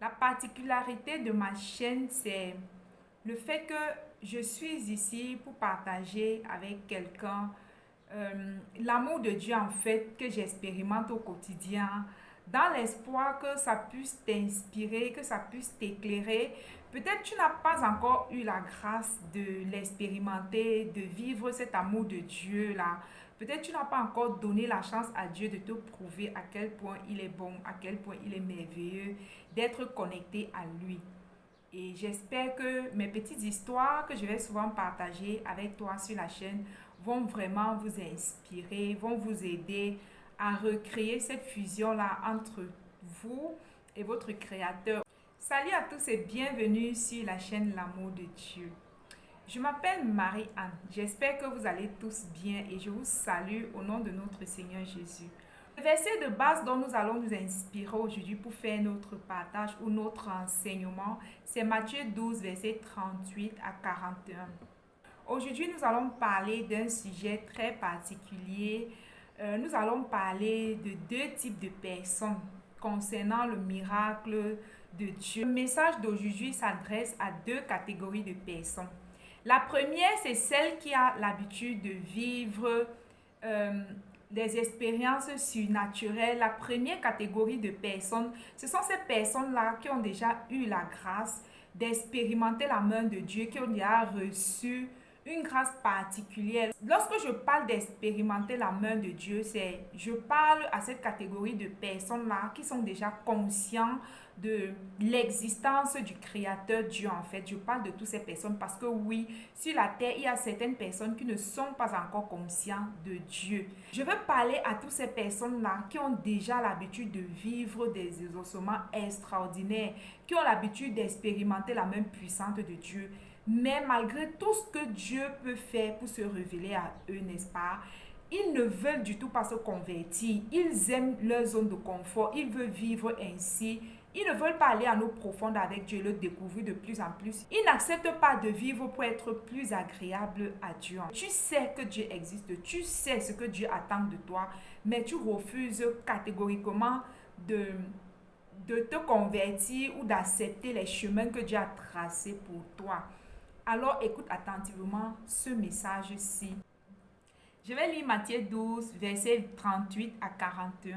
La particularité de ma chaîne, c'est le fait que je suis ici pour partager avec quelqu'un l'amour de Dieu en fait que j'expérimente au quotidien, dans l'espoir que ça puisse t'inspirer, que ça puisse t'éclairer. Peut-être tu n'as pas encore eu la grâce de l'expérimenter, de vivre cet amour de Dieu là. Peut-être tu n'as pas encore donné la chance à Dieu de te prouver à quel point il est bon, à quel point il est merveilleux, d'être connecté à lui. Et j'espère que mes petites histoires que je vais souvent partager avec toi sur la chaîne vont vraiment vous inspirer, vont vous aider à recréer cette fusion-là entre vous et votre créateur. Salut à tous et bienvenue sur la chaîne L'amour de Dieu. Je m'appelle Marie-Anne. J'espère que vous allez tous bien et je vous salue au nom de notre Seigneur Jésus. Le verset de base dont nous allons nous inspirer aujourd'hui pour faire notre partage ou notre enseignement, c'est Matthieu 12, verset 38 à 41. Aujourd'hui, nous allons parler d'un sujet très particulier. Nous allons parler de deux types de personnes concernant le miracle de Dieu. Le message d'aujourd'hui s'adresse à deux catégories de personnes. La première, c'est celle qui a l'habitude de vivre des expériences surnaturelles. La première catégorie de personnes, ce sont ces personnes-là qui ont déjà eu la grâce d'expérimenter la main de Dieu, qui ont déjà reçu une grâce particulière. Lorsque je parle d'expérimenter la main de Dieu, je parle à cette catégorie de personnes-là qui sont déjà conscients de l'existence du Créateur Dieu en fait. Je parle de toutes ces personnes parce que oui, sur la terre, il y a certaines personnes qui ne sont pas encore conscientes de Dieu. Je veux parler à toutes ces personnes-là qui ont déjà l'habitude de vivre des exaucements extraordinaires, qui ont l'habitude d'expérimenter la main puissante de Dieu. Mais malgré tout ce que Dieu peut faire pour se révéler à eux, n'est-ce pas? Ils ne veulent du tout pas se convertir. Ils aiment leur zone de confort. Ils veulent vivre ainsi. Ils ne veulent pas aller en eau profonde avec Dieu et le découvrir de plus en plus. Ils n'acceptent pas de vivre pour être plus agréable à Dieu. Tu sais que Dieu existe. Tu sais ce que Dieu attend de toi. Mais tu refuses catégoriquement de te convertir ou d'accepter les chemins que Dieu a tracés pour toi. Alors écoute attentivement ce message-ci. Je vais lire Matthieu 12, versets 38 à 41.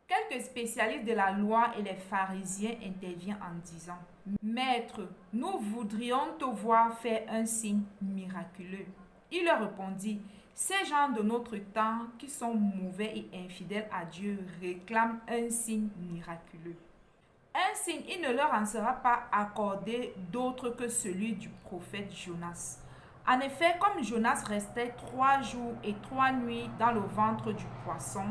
Quelques spécialistes de la loi et les pharisiens interviennent en disant: Maître, nous voudrions te voir faire un signe miraculeux. Il leur répondit: Ces gens de notre temps qui sont mauvais et infidèles à Dieu réclament un signe miraculeux. Un signe, il ne leur en sera pas accordé d'autre que celui du prophète Jonas. En effet, comme Jonas restait 3 jours et 3 nuits dans le ventre du poisson,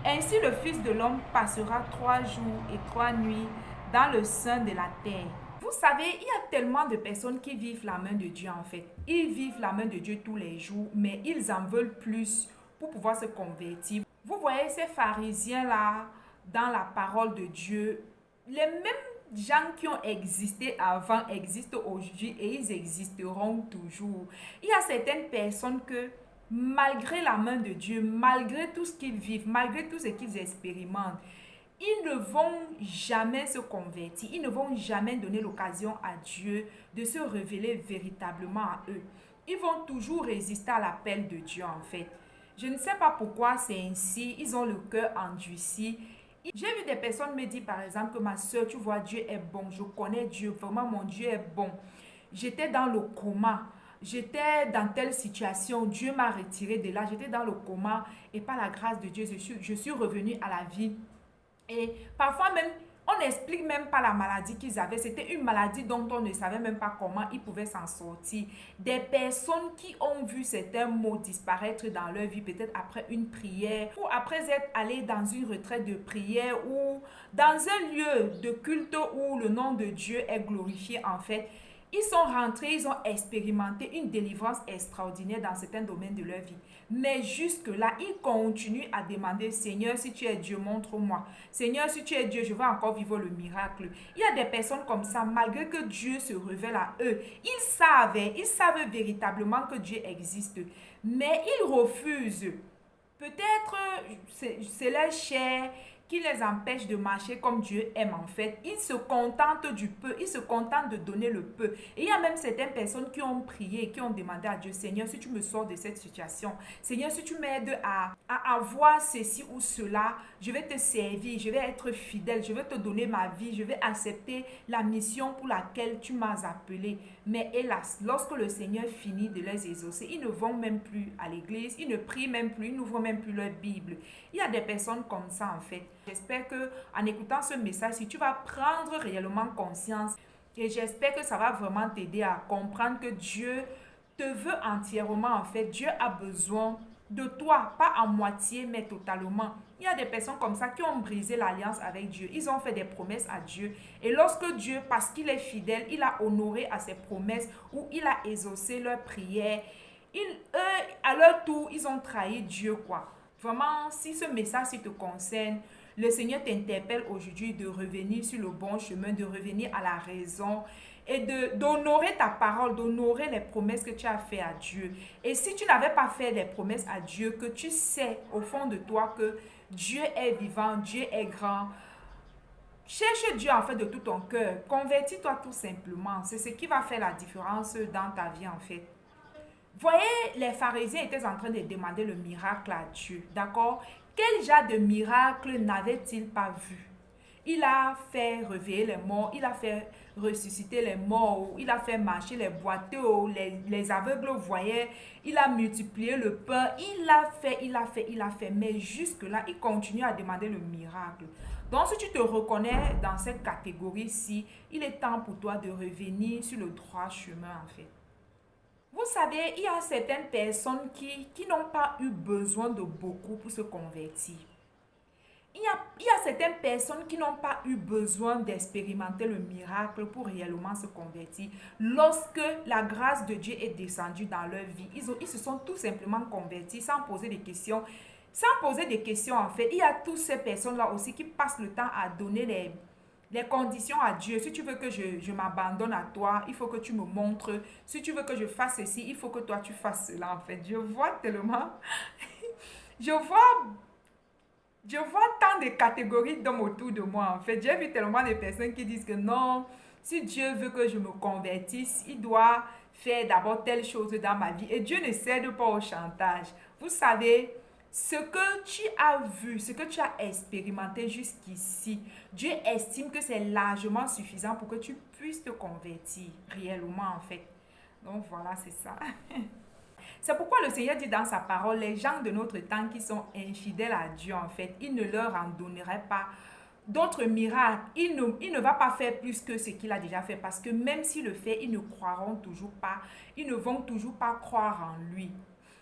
ainsi le Fils de l'homme passera 3 jours et 3 nuits dans le sein de la terre. Vous savez, il y a tellement de personnes qui vivent la main de Dieu en fait. Ils vivent la main de Dieu tous les jours, mais ils en veulent plus pour pouvoir se convertir. Vous voyez ces pharisiens-là dans la parole de Dieu, les mêmes gens qui ont existé avant existent aujourd'hui et ils existeront toujours. Il y a certaines personnes que malgré la main de Dieu, malgré tout ce qu'ils vivent, malgré tout ce qu'ils expérimentent, ils ne vont jamais se convertir, ils ne vont jamais donner l'occasion à Dieu de se révéler véritablement à eux. Ils vont toujours résister à l'appel de Dieu en fait. Je ne sais pas pourquoi c'est ainsi, ils ont le cœur endurci. J'ai vu des personnes me dire par exemple que ma soeur, tu vois, Dieu est bon, je connais Dieu, vraiment mon Dieu est bon. J'étais dans le coma, j'étais dans telle situation, Dieu m'a retiré de là, j'étais dans le coma et par la grâce de Dieu, je suis revenue à la vie. Et parfois même, on n'explique même pas la maladie qu'ils avaient. C'était une maladie dont on ne savait même pas comment ils pouvaient s'en sortir. Des personnes qui ont vu certains mots disparaître dans leur vie, peut-être après une prière, ou après être allés dans une retraite de prière, ou dans un lieu de culte où le nom de Dieu est glorifié en fait. Ils sont rentrés, ils ont expérimenté une délivrance extraordinaire dans certains domaines de leur vie. Mais jusque-là, ils continuent à demander: Seigneur, si tu es Dieu, montre-moi. Seigneur, si tu es Dieu, je vais encore vivre le miracle. Il y a des personnes comme ça, malgré que Dieu se révèle à eux, ils savent véritablement que Dieu existe. Mais ils refusent. Peut-être c'est leur chair qui les empêche de marcher comme Dieu aime en fait. Ils se contentent du peu, ils se contentent de donner le peu. Et il y a même certaines personnes qui ont prié, qui ont demandé à Dieu, Seigneur, si tu me sors de cette situation, Seigneur, si tu m'aides à avoir ceci ou cela, je vais te servir, je vais être fidèle, je vais te donner ma vie, je vais accepter la mission pour laquelle tu m'as appelé. Mais hélas, lorsque le Seigneur finit de les exaucer, ils ne vont même plus à l'église, ils ne prient même plus, ils n'ouvrent même plus leur Bible. Il y a des personnes comme ça en fait. J'espère que en écoutant ce message, si tu vas prendre réellement conscience, et j'espère que ça va vraiment t'aider à comprendre que Dieu te veut entièrement en fait. Dieu a besoin de toi, pas à moitié, mais totalement. Il y a des personnes comme ça qui ont brisé l'alliance avec Dieu. Ils ont fait des promesses à Dieu. Et lorsque Dieu, parce qu'il est fidèle, il a honoré à ses promesses ou il a exaucé leurs prières, eux, à leur tour, ils ont trahi Dieu, quoi. Vraiment, si ce message te concerne, le Seigneur t'interpelle aujourd'hui de revenir sur le bon chemin, de revenir à la raison et d'honorer ta parole, d'honorer les promesses que tu as faites à Dieu. Et si tu n'avais pas fait les promesses à Dieu, que tu sais au fond de toi que Dieu est vivant, Dieu est grand, cherche Dieu en fait de tout ton cœur. Convertis-toi tout simplement. C'est ce qui va faire la différence dans ta vie en fait. Voyez, les pharisiens étaient en train de demander le miracle à Dieu, d'accord? Quel genre de miracle n'avait-il pas vu? Il a fait réveiller les morts, il a fait ressusciter les morts, il a fait marcher les boiteux, les aveugles voyaient, il a multiplié le pain, il a fait. Mais jusque-là, il continue à demander le miracle. Donc, si tu te reconnais dans cette catégorie-ci, il est temps pour toi de revenir sur le droit chemin en fait. Vous savez, il y a certaines personnes qui n'ont pas eu besoin de beaucoup pour se convertir. Il y a certaines personnes qui n'ont pas eu besoin d'expérimenter le miracle pour réellement se convertir. Lorsque la grâce de Dieu est descendue dans leur vie, ils se sont tout simplement convertis sans poser des questions. Sans poser des questions en fait, il y a toutes ces personnes-là aussi qui passent le temps à donner les conditions à Dieu. Si tu veux que je m'abandonne à toi, il faut que tu me montres. Si tu veux que je fasse ceci, il faut que toi tu fasses cela en fait. Je vois tellement, je vois je vois tant de catégories d'hommes autour de moi en fait. J'ai vu tellement de personnes qui disent que non, si Dieu veut que je me convertisse, il doit faire d'abord telle chose dans ma vie. Et Dieu ne cède pas au chantage. Vous savez, ce que tu as vu, ce que tu as expérimenté jusqu'ici, Dieu estime que c'est largement suffisant pour que tu puisses te convertir réellement en fait. Donc voilà, c'est ça. C'est pourquoi le Seigneur dit dans sa parole, les gens de notre temps qui sont infidèles à Dieu, en fait, il ne leur en donnerait pas d'autres miracles. Il ne va pas faire plus que ce qu'il a déjà fait parce que même s'il le fait, ils ne croiront toujours pas. Ils ne vont toujours pas croire en lui.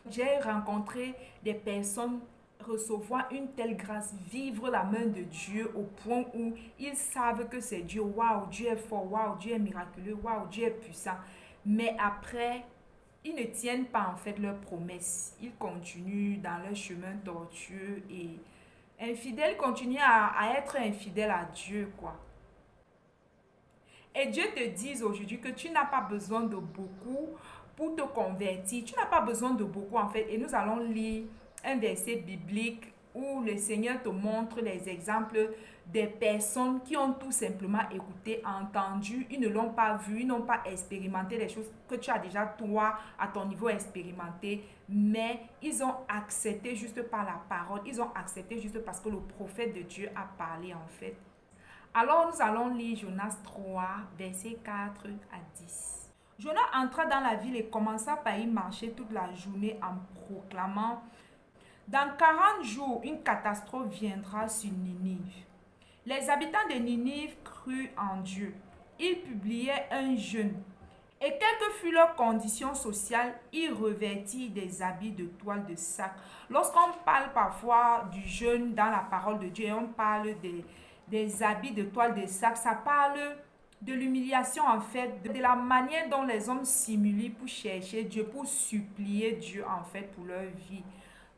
J'ai rencontré des personnes recevoir une telle grâce, vivre la main de Dieu au point où ils savent que c'est Dieu. Waouh, Dieu est fort, waouh, Dieu est miraculeux, waouh, Dieu est puissant. Mais après, ils ne tiennent pas en fait leurs promesses. Ils continuent dans leur chemin tortueux et infidèles continuent à être infidèles à Dieu, quoi. Et Dieu te dit aujourd'hui que tu n'as pas besoin de beaucoup pour te convertir. Tu n'as pas besoin de beaucoup en fait. Et nous allons lire un verset biblique où le Seigneur te montre les exemples des personnes qui ont tout simplement écouté, entendu, ils ne l'ont pas vu, ils n'ont pas expérimenté les choses que tu as déjà toi à ton niveau expérimenté, mais ils ont accepté juste par la parole, ils ont accepté juste parce que le prophète de Dieu a parlé en fait. Alors nous allons lire Jonas 3, versets 4 à 10. Jonas entra dans la ville et commença par y marcher toute la journée en proclamant: dans 40 jours, une catastrophe viendra sur Ninive. Les habitants de Ninive crurent en Dieu. Ils publiaient un jeûne. Et quelle que fût leur condition sociale, ils revêtirent des habits de toile de sac. Lorsqu'on parle parfois du jeûne dans la parole de Dieu et on parle des habits de toile de sac, ça parle de l'humiliation en fait, de la manière dont les hommes simulent pour chercher Dieu, pour supplier Dieu en fait pour leur vie.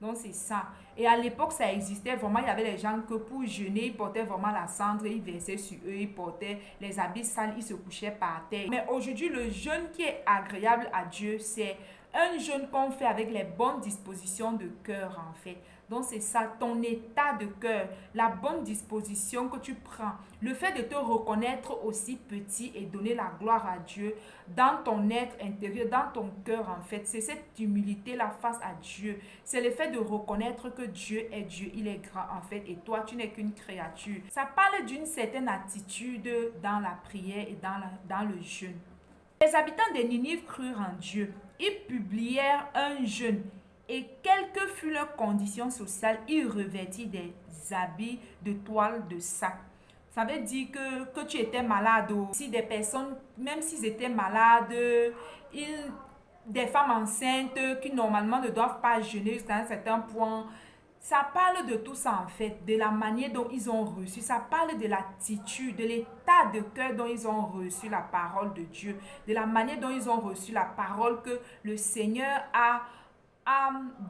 Donc c'est ça. Et à l'époque, ça existait vraiment. Il y avait les gens que pour jeûner, ils portaient vraiment la cendre, ils versaient sur eux, ils portaient les habits sales, ils se couchaient par terre. Mais aujourd'hui, le jeûne qui est agréable à Dieu, c'est Un jeûne qu'on fait avec les bonnes dispositions de cœur en fait. Donc c'est ça, ton état de cœur, la bonne disposition que tu prends, le fait de te reconnaître aussi petit et donner la gloire à Dieu dans ton être intérieur, dans ton cœur en fait. C'est cette humilité-là face à Dieu. C'est le fait de reconnaître que Dieu, il est grand en fait et toi tu n'es qu'une créature. Ça parle d'une certaine attitude dans la prière et dans le jeûne. Les habitants de Ninive crurent en Dieu. Ils publièrent un jeûne. Et quelle que fût leur condition sociale, ils revêtirent des habits de toile de sac. Ça veut dire que tu étais malade. Si des personnes, même s'ils étaient malades, des femmes enceintes qui normalement ne doivent pas jeûner jusqu'à un certain point, ça parle de tout ça en fait, de la manière dont ils ont reçu, ça parle de l'attitude, de l'état de cœur dont ils ont reçu la parole de Dieu, de la manière dont ils ont reçu la parole que le Seigneur a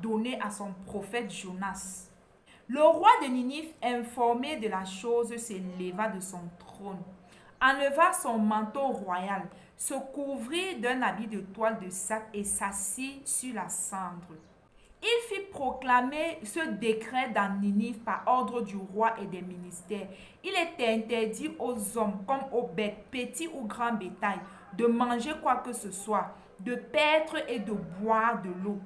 donnée à son prophète Jonas. Le roi de Ninive, informé de la chose, se leva de son trône, enleva son manteau royal, se couvrit d'un habit de toile de sac et s'assit sur la cendre. Il fit proclamer ce décret dans Ninive par ordre du roi et des ministères. Il était interdit aux hommes comme aux bêtes, petits ou grands bétail, de manger quoi que ce soit, de paître et de boire de l'eau.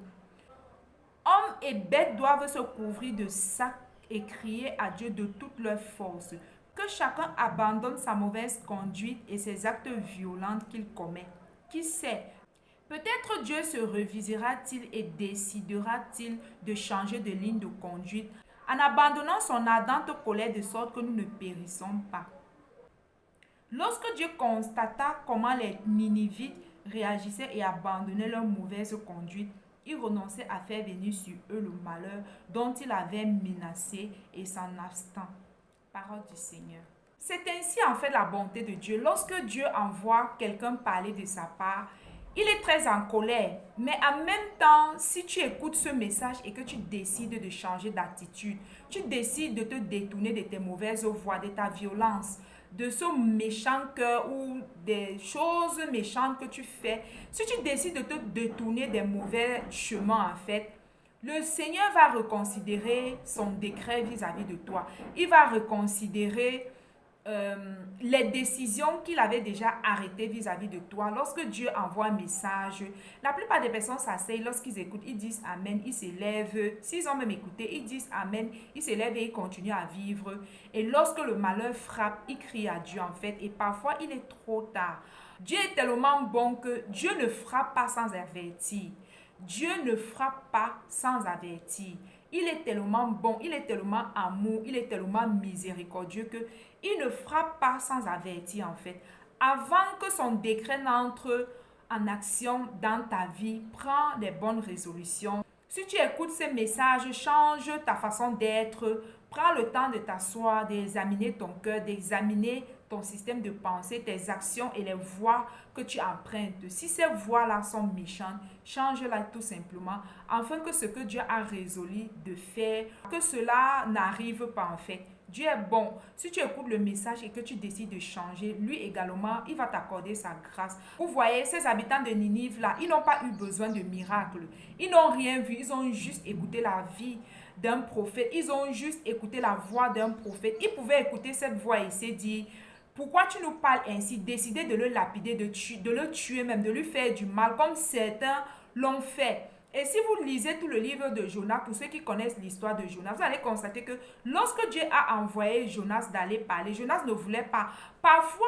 Hommes et bêtes doivent se couvrir de sacs et crier à Dieu de toute leur force. Que chacun abandonne sa mauvaise conduite et ses actes violents qu'il commet. Qui sait? Peut-être Dieu se revisera-t-il et décidera-t-il de changer de ligne de conduite en abandonnant son ardente colère de sorte que nous ne périssons pas. Lorsque Dieu constata comment les Ninivites réagissaient et abandonnaient leur mauvaise conduite, il renonçait à faire venir sur eux le malheur dont il avait menacé et s'en abstint. Parole du Seigneur. C'est ainsi en fait la bonté de Dieu. Lorsque Dieu envoie quelqu'un parler de sa part, il est très en colère. Mais en même temps, si tu écoutes ce message et que tu décides de changer d'attitude, tu décides de te détourner de tes mauvaises voies, de ta violence, de ce méchant cœur ou des choses méchantes que tu fais, si tu décides de te détourner des mauvais chemins en fait, le Seigneur va reconsidérer son décret vis-à-vis de toi. Il va reconsidérer les décisions qu'il avait déjà arrêtées vis-à-vis de toi. Lorsque Dieu envoie un message, la plupart des personnes s'asseyent, lorsqu'ils écoutent, ils disent Amen, ils s'élèvent. S'ils ont même écouté, ils disent Amen, ils s'élèvent et ils continuent à vivre. Et lorsque le malheur frappe, ils crient à Dieu en fait. Et parfois, il est trop tard. Dieu est tellement bon que Dieu ne frappe pas sans avertir. Dieu ne frappe pas sans avertir. Il est tellement bon, il est tellement amour, il est tellement miséricordieux que il ne frappe pas sans avertir en fait. Avant que son décret n'entre en action dans ta vie, prends des bonnes résolutions. Si tu écoutes ces messages, change ta façon d'être. Prends le temps de t'asseoir, d'examiner ton cœur, d'examiner ton système de pensée, tes actions et les voies que tu empruntes. Si ces voies-là sont méchantes, change-la tout simplement, afin que ce que Dieu a résolu de faire, que cela n'arrive pas en fait. Dieu est bon. Si tu écoutes le message et que tu décides de changer, lui également, il va t'accorder sa grâce. Vous voyez, ces habitants de Ninive là, ils n'ont pas eu besoin de miracles. Ils n'ont rien vu, ils ont juste écouté la vie d'un prophète. Ils ont juste écouté la voix d'un prophète. Ils pouvaient écouter cette voix et se dire, pourquoi tu nous parles ainsi? Décider de le lapider, de le tuer même, de lui faire du mal, comme certains l'ont fait. Et si vous lisez tout le livre de Jonas, pour ceux qui connaissent l'histoire de Jonas, vous allez constater que lorsque Dieu a envoyé Jonas d'aller parler, Jonas ne voulait pas. Parfois,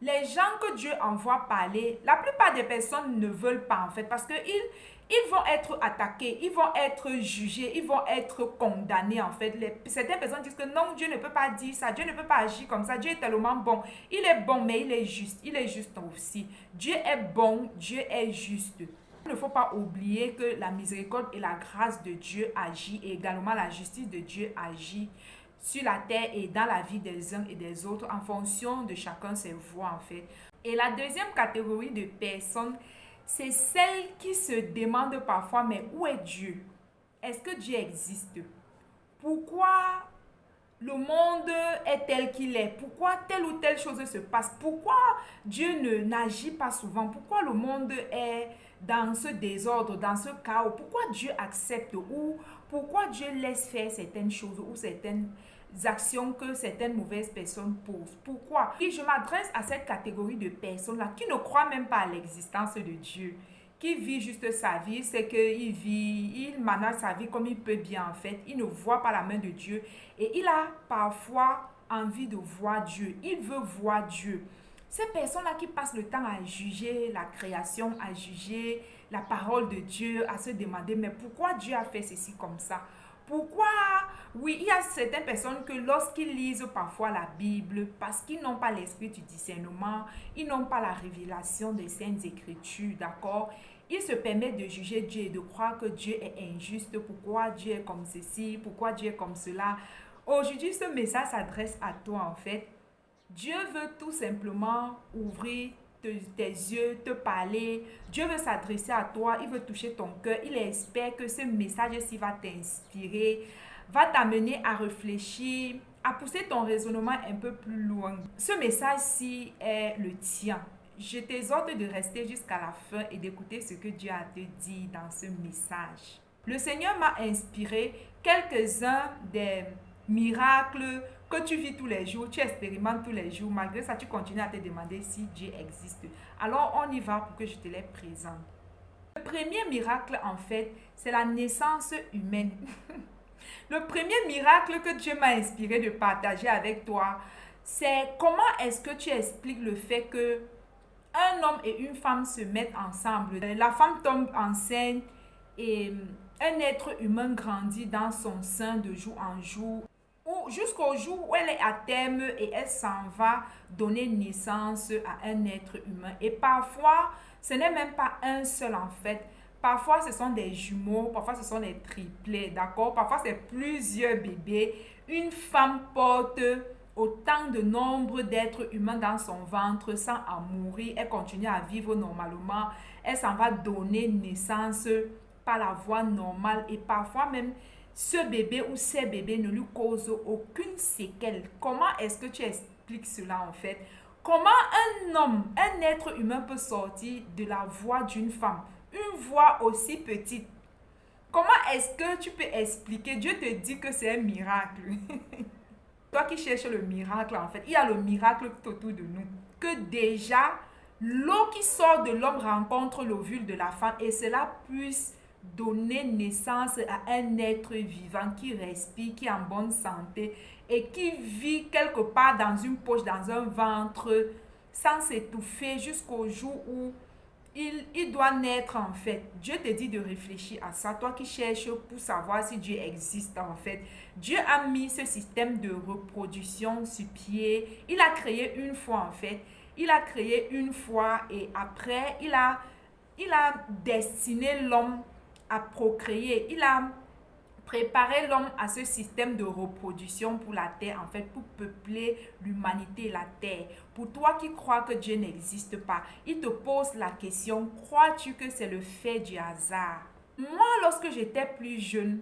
les gens que Dieu envoie parler, la plupart des personnes ne veulent pas en fait, parce qu'ils vont être attaqués, ils vont être jugés, ils vont être condamnés en fait. Certaines personnes disent que non, Dieu ne peut pas dire ça, Dieu ne peut pas agir comme ça, Dieu est tellement bon. Il est bon, mais il est juste aussi. Dieu est bon, Dieu est juste. Il ne faut pas oublier que la miséricorde et la grâce de Dieu agit et également la justice de Dieu agit sur la terre et dans la vie des uns et des autres en fonction de chacun ses voies en fait. Et la deuxième catégorie de personnes, c'est celles qui se demandent parfois, mais où est Dieu? Est-ce que Dieu existe? Pourquoi le monde est tel qu'il est, pourquoi telle ou telle chose se passe, pourquoi Dieu n'agit pas souvent, pourquoi le monde est dans ce désordre, dans ce chaos, pourquoi Dieu accepte ou pourquoi Dieu laisse faire certaines choses ou certaines actions que certaines mauvaises personnes posent. Pourquoi? Et je m'adresse à cette catégorie de personnes-là qui ne croient même pas à l'existence de Dieu, qui vit juste sa vie, c'est qu'il vit, il manage sa vie comme il peut bien en fait. Il ne voit pas la main de Dieu et il a parfois envie de voir Dieu. Il veut voir Dieu. Ces personnes-là qui passent le temps à juger la création, à juger la parole de Dieu, à se demander mais pourquoi Dieu a fait ceci comme ça? Pourquoi? Oui, il y a certaines personnes que lorsqu'ils lisent parfois la Bible, parce qu'ils n'ont pas l'esprit du discernement, ils n'ont pas la révélation des saintes écritures, d'accord? Ils se permettent de juger Dieu et de croire que Dieu est injuste, pourquoi Dieu est comme ceci, pourquoi Dieu est comme cela. Aujourd'hui, ce message s'adresse à toi en fait. Dieu veut tout simplement ouvrir tes yeux, te parler. Dieu veut s'adresser à toi, il veut toucher ton cœur. Il espère que ce message-ci va t'inspirer, va t'amener à réfléchir, à pousser ton raisonnement un peu plus loin. Ce message-ci est le tien. Je t'exhorte de rester jusqu'à la fin et d'écouter ce que Dieu a à te dire dans ce message. Le Seigneur m'a inspiré quelques-uns des miracles que tu vis tous les jours, tu expérimentes tous les jours. Malgré ça, tu continues à te demander si Dieu existe. Alors, on y va pour que je te les présente. Le premier miracle, en fait, c'est la naissance humaine. Le premier miracle que Dieu m'a inspiré de partager avec toi, c'est comment est-ce que tu expliques le fait que un homme et une femme se mettent ensemble. La femme tombe enceinte et un être humain grandit dans son sein de jour en jour, ou jusqu'au jour où elle est à terme et elle s'en va donner naissance à un être humain. Et parfois, ce n'est même pas un seul en fait. Parfois, ce sont des jumeaux, parfois, ce sont des triplets, d'accord? Parfois, c'est plusieurs bébés. Une femme porte autant de nombre d'êtres humains dans son ventre sans en mourir. Elle continue à vivre normalement. Elle s'en va donner naissance par la voie normale et parfois même ce bébé ou ces bébés ne lui causent aucune séquelle. Comment est-ce que tu expliques cela en fait? Comment un homme, un être humain peut sortir de la voix d'une femme? Une voix aussi petite. Comment est-ce que tu peux expliquer? Dieu te dit que c'est un miracle. Toi qui cherches le miracle en fait, il y a le miracle tout autour de nous. Que déjà, l'eau qui sort de l'homme rencontre l'ovule de la femme et cela puisse donner naissance à un être vivant qui respire, qui est en bonne santé et qui vit quelque part dans une poche, dans un ventre, sans s'étouffer jusqu'au jour où il doit naître en fait. Dieu te dit de réfléchir à ça. Toi qui cherches pour savoir si Dieu existe en fait. Dieu a mis ce système de reproduction sur pied. Il a créé une fois en fait. Il a créé une fois et après il a destiné l'homme à procréer. Il a préparé l'homme à ce système de reproduction pour la terre, en fait, pour peupler l'humanité et la terre. Pour toi qui crois que Dieu n'existe pas, il te pose la question, crois-tu que c'est le fait du hasard? Moi, lorsque j'étais plus jeune,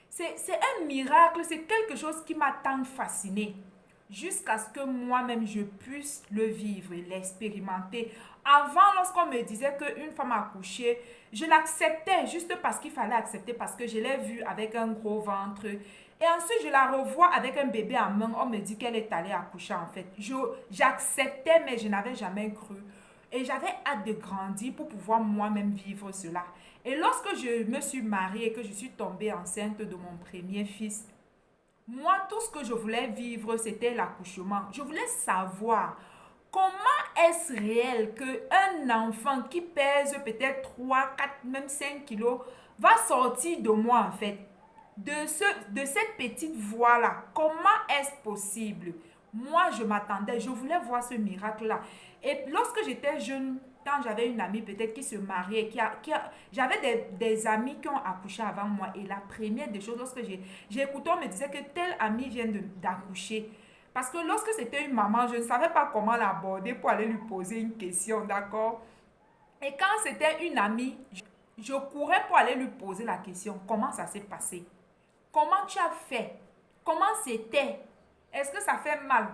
c'est un miracle, c'est quelque chose qui m'a tant fasciné jusqu'à ce que moi-même je puisse le vivre et l'expérimenter. Avant, lorsqu'on me disait qu'une femme a accouché, je l'acceptais juste parce qu'il fallait accepter, parce que je l'ai vue avec un gros ventre. Et ensuite, je la revois avec un bébé en main. On me dit qu'elle est allée accoucher en fait. J'acceptais, mais je n'avais jamais cru. Et j'avais hâte de grandir pour pouvoir moi-même vivre cela. Et lorsque je me suis mariée et que je suis tombée enceinte de mon premier fils, moi, tout ce que je voulais vivre, c'était l'accouchement. Je voulais savoir comment est-ce réel qu'un enfant qui pèse peut-être 3, 4, même 5 kilos va sortir de moi en fait. De cette petite voix-là. Comment est-ce possible? Moi, je m'attendais, je voulais voir ce miracle-là. Et lorsque j'étais jeune, quand j'avais une amie peut-être qui se mariait, j'avais des amis qui ont accouché avant moi. Et la première des choses, lorsque j'ai écouté, on me disait que telle amie vient d'accoucher. Parce que lorsque c'était une maman, je ne savais pas comment l'aborder pour aller lui poser une question, d'accord? Et quand c'était une amie, je courais pour aller lui poser la question. Comment ça s'est passé? Comment tu as fait? Comment c'était? Est-ce que ça fait mal?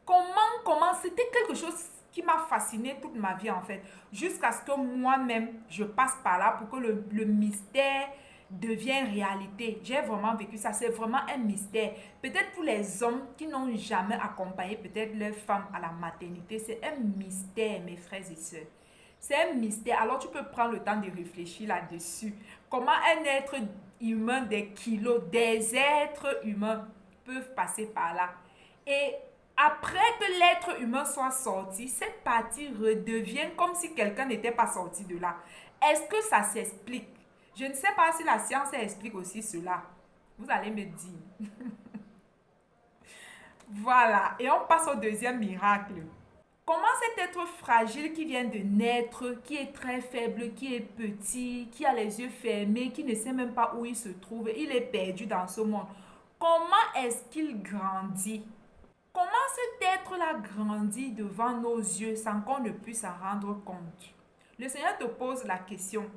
Comment, c'était quelque chose qui m'a fasciné toute ma vie en fait, jusqu'à ce que moi-même, je passe par là pour que le mystère devienne réalité. J'ai vraiment vécu ça, c'est vraiment un mystère. Peut-être pour les hommes qui n'ont jamais accompagné peut-être leur femme à la maternité, c'est un mystère, mes frères et sœurs. C'est un mystère. Alors tu peux prendre le temps de réfléchir là-dessus. Comment un être humain, des kilos, des êtres humains peuvent passer par là. Et après que l'être humain soit sorti, cette partie redevient comme si quelqu'un n'était pas sorti de là. Est-ce que ça s'explique? Je ne sais pas si la science explique aussi cela. Vous allez me dire. Voilà. Et on passe au deuxième miracle. Comment cet être fragile qui vient de naître, qui est très faible, qui est petit, qui a les yeux fermés, qui ne sait même pas où il se trouve, il est perdu dans ce monde. Comment est-ce qu'il grandit? Comment cet être-là grandit devant nos yeux sans qu'on ne puisse s'en rendre compte? Le Seigneur te pose la question.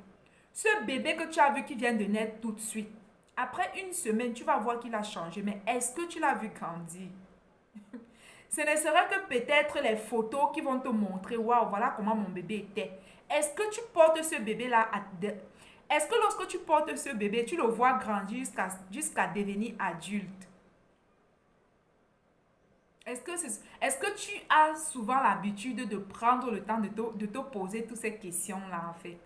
Ce bébé que tu as vu qui vient de naître tout de suite, après une semaine, tu vas voir qu'il a changé. Mais est-ce que tu l'as vu grandir? Ce ne serait que peut-être les photos qui vont te montrer, waouh, voilà comment mon bébé était. Est-ce que tu portes ce bébé-là Est-ce que lorsque tu portes ce bébé, tu le vois grandir jusqu'à devenir adulte? Est-ce que tu as souvent l'habitude de prendre le temps de te poser toutes ces questions-là en fait?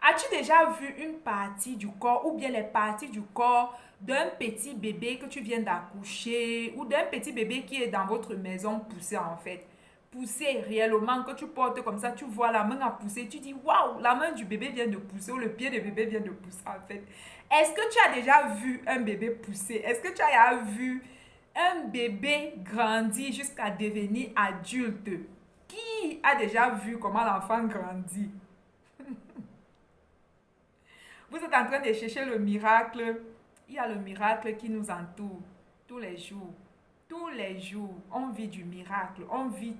As-tu déjà vu une partie du corps ou bien les parties du corps d'un petit bébé que tu viens d'accoucher ou d'un petit bébé qui est dans votre maison poussé en fait? Poussé réellement, que tu portes comme ça, tu vois la main à pousser, tu dis waouh, la main du bébé vient de pousser ou le pied du bébé vient de pousser en fait. Est-ce que tu as déjà vu un bébé pousser? Est-ce que tu as déjà vu un bébé grandir jusqu'à devenir adulte? Qui a déjà vu comment l'enfant grandit? Vous êtes en train de chercher le miracle. Il y a le miracle qui nous entoure tous les jours. Tous les jours, on vit du miracle. On vit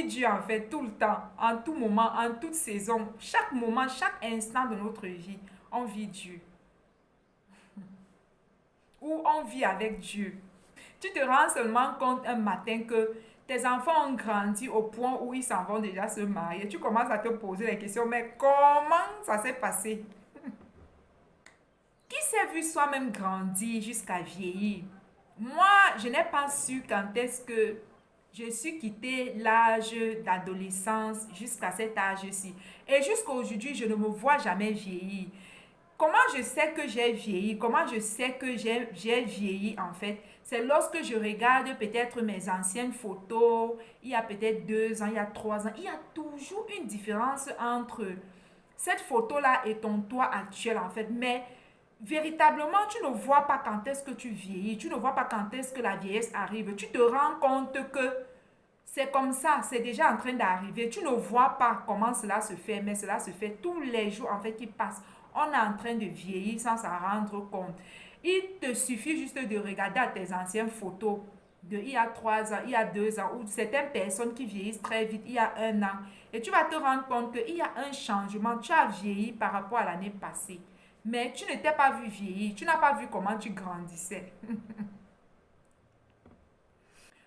Dieu en fait tout le temps, en tout moment, en toute saison. Chaque moment, chaque instant de notre vie, on vit Dieu. Ou on vit avec Dieu. Tu te rends seulement compte un matin que tes enfants ont grandi au point où ils s'en vont déjà se marier. Tu commences à te poser les questions, mais comment ça s'est passé? Qui s'est vu soi-même grandir jusqu'à vieillir? Moi, je n'ai pas su quand est-ce que je suis quitté l'âge d'adolescence jusqu'à cet âge-ci. Et jusqu'à aujourd'hui, je ne me vois jamais vieillir. Comment je sais que j'ai vieilli? Comment je sais que j'ai vieilli en fait? C'est lorsque je regarde peut-être mes anciennes photos, il y a peut-être 2 ans, il y a 3 ans, il y a toujours une différence entre cette photo-là et ton toi actuel en fait. Mais véritablement, tu ne vois pas quand est-ce que tu vieillis, tu ne vois pas quand est-ce que la vieillesse arrive. Tu te rends compte que c'est comme ça, c'est déjà en train d'arriver. Tu ne vois pas comment cela se fait, mais cela se fait tous les jours en fait qui passent. On est en train de vieillir sans s'en rendre compte. Il te suffit juste de regarder à tes anciennes photos de il y a 3 ans, il y a 2 ans, ou certaines personnes qui vieillissent très vite, il y a un an. Et tu vas te rendre compte qu'il y a un changement. Tu as vieilli par rapport à l'année passée. Mais tu ne t'es pas vu vieillir. Tu n'as pas vu comment tu grandissais.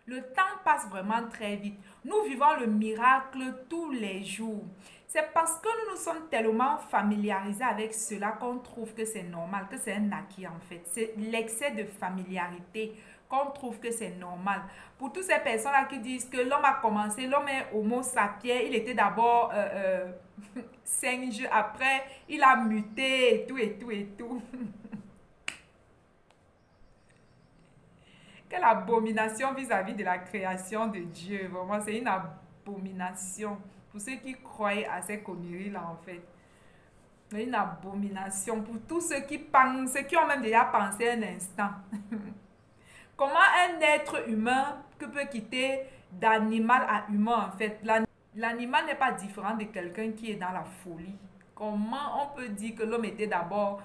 Le temps passe vraiment très vite. Nous vivons le miracle tous les jours. C'est parce que nous nous sommes tellement familiarisés avec cela qu'on trouve que c'est normal, que c'est un acquis en fait. C'est l'excès de familiarité qu'on trouve que c'est normal. Pour toutes ces personnes-là qui disent que l'homme a commencé, l'homme est homo sapiens, il était d'abord singe, après il a muté et tout et tout et tout. Quelle abomination vis-à-vis de la création de Dieu. Vraiment, c'est une abomination. Pour ceux qui croient à ces conneries-là, en fait. C'est une abomination pour tous ceux qui pensent, ceux qui ont même déjà pensé un instant. Comment un être humain que peut quitter d'animal à humain, en fait? L'animal n'est pas différent de quelqu'un qui est dans la folie. Comment on peut dire que l'homme était d'abord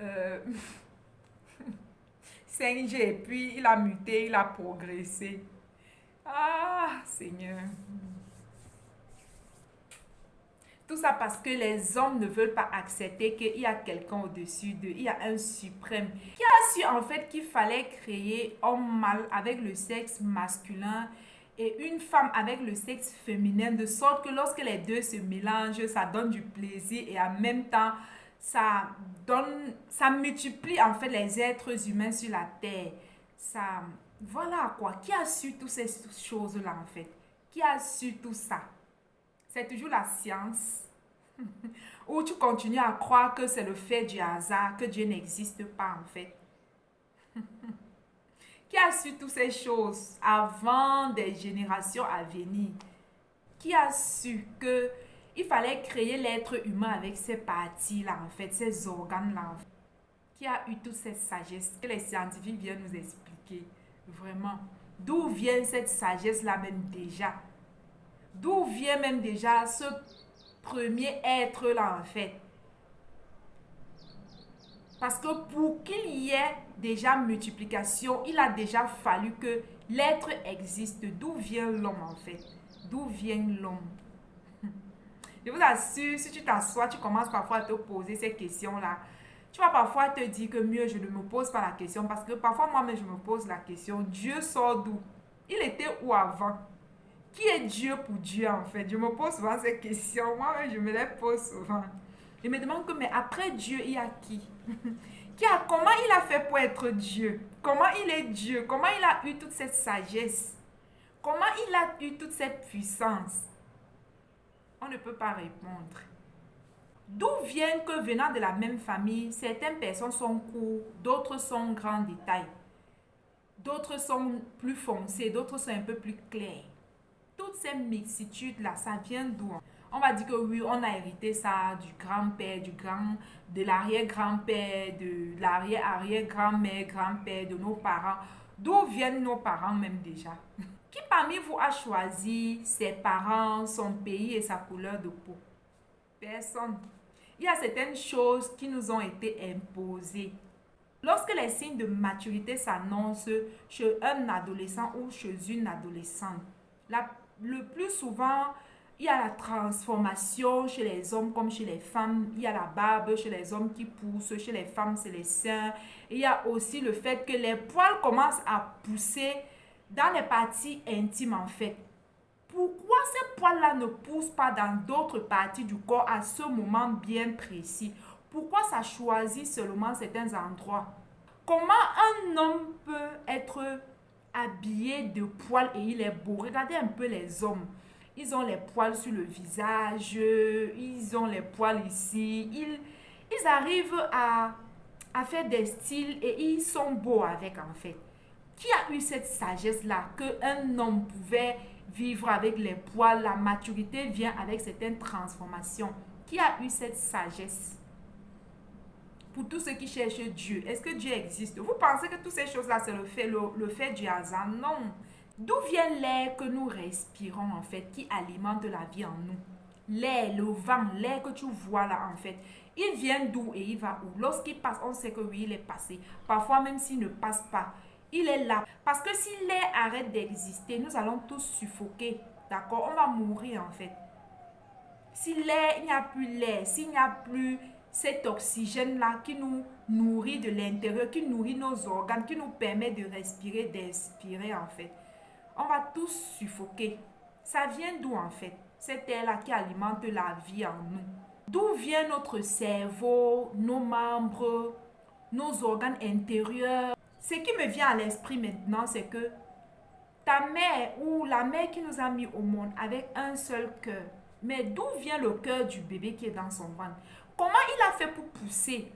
euh, singe et puis il a muté, il a progressé. Ah, Seigneur. Tout ça parce que les hommes ne veulent pas accepter qu'il y a quelqu'un au-dessus d'eux, il y a un suprême qui a su en fait qu'il fallait créer homme mâle avec le sexe masculin et une femme avec le sexe féminin, de sorte que lorsque les deux se mélangent, ça donne du plaisir et en même temps, ça multiplie en fait les êtres humains sur la terre. Ça, voilà quoi. Qui a su toutes ces choses-là en fait? Qui a su tout ça? C'est toujours la science. Ou tu continues à croire que c'est le fait du hasard, que Dieu n'existe pas en fait. Qui a su toutes ces choses avant des générations à venir? Qui a su que il fallait créer l'être humain avec ces parties-là en fait, ces organes-là? Qui a eu toute cette sagesse que les scientifiques viennent nous expliquer? Vraiment. D'où vient cette sagesse-là même déjà? D'où vient même déjà ce premier être-là en fait? Parce que pour qu'il y ait déjà multiplication, il a déjà fallu que l'être existe. D'où vient l'homme en fait? D'où vient l'homme? Je vous assure, si tu t'assois, tu commences parfois à te poser ces questions-là. Tu vas parfois te dire que mieux, je ne me pose pas la question. Parce que parfois, moi-même, je me pose la question. Dieu sort d'où? Il était où avant? Qui est Dieu pour Dieu en fait? Je me pose souvent ces questions. Moi-même, je me les pose souvent. Je me demande que, mais après Dieu, il y a qui? Comment il a fait pour être Dieu? Comment il est Dieu? Comment il a eu toute cette sagesse? Comment il a eu toute cette puissance? On ne peut pas répondre. D'où vient que venant de la même famille, certaines personnes sont courtes, d'autres sont grands détails, d'autres sont plus foncées, d'autres sont un peu plus claires. Toutes ces mixitudes-là, ça vient d'où? On va dire que oui, on a hérité ça du grand-père, de l'arrière-grand-père, de l'arrière-arrière-grand-mère, grand-père, de nos parents. D'où viennent nos parents même déjà? Qui parmi vous a choisi ses parents, son pays et sa couleur de peau? Personne. Il y a certaines choses qui nous ont été imposées. Lorsque les signes de maturité s'annoncent chez un adolescent ou chez une adolescente, le plus souvent, il y a la transformation chez les hommes comme chez les femmes. Il y a la barbe chez les hommes qui pousse, chez les femmes, c'est les seins. Il y a aussi le fait que les poils commencent à pousser dans les parties intimes en fait. Pourquoi ces poils-là ne poussent pas dans d'autres parties du corps à ce moment bien précis? Pourquoi ça choisit seulement certains endroits? Comment un homme peut être habillé de poils et il est beau? Regardez un peu les hommes. Ils ont les poils sur le visage, ils ont les poils ici. Ils arrivent à faire des styles et ils sont beaux avec en fait. Qui a eu cette sagesse-là qu'un homme pouvait vivre avec les poils? La maturité vient avec certaines transformations. Qui a eu cette sagesse? Pour tous ceux qui cherchent Dieu, est-ce que Dieu existe? Vous pensez que toutes ces choses-là, c'est le fait du hasard? Non. D'où vient l'air que nous respirons en fait, qui alimente la vie en nous? L'air, le vent, l'air que tu vois là en fait, il vient d'où et il va où? Lorsqu'il passe, on sait que oui, il est passé. Parfois même s'il ne passe pas, il est là. Parce que si l'air arrête d'exister, nous allons tous suffoquer. D'accord? On va mourir en fait. Si l'air, il n'y a plus l'air, s'il n'y a plus cet oxygène-là qui nous nourrit de l'intérieur, qui nourrit nos organes, qui nous permet de respirer, d'inspirer en fait, on va tous suffoquer. Ça vient d'où en fait? Cet air-là qui alimente la vie en nous. D'où vient notre cerveau, nos membres, nos organes intérieurs? Ce qui me vient à l'esprit maintenant, c'est que ta mère ou la mère qui nous a mis au monde avec un seul cœur, mais d'où vient le cœur du bébé qui est dans son ventre? Comment il a fait pour pousser?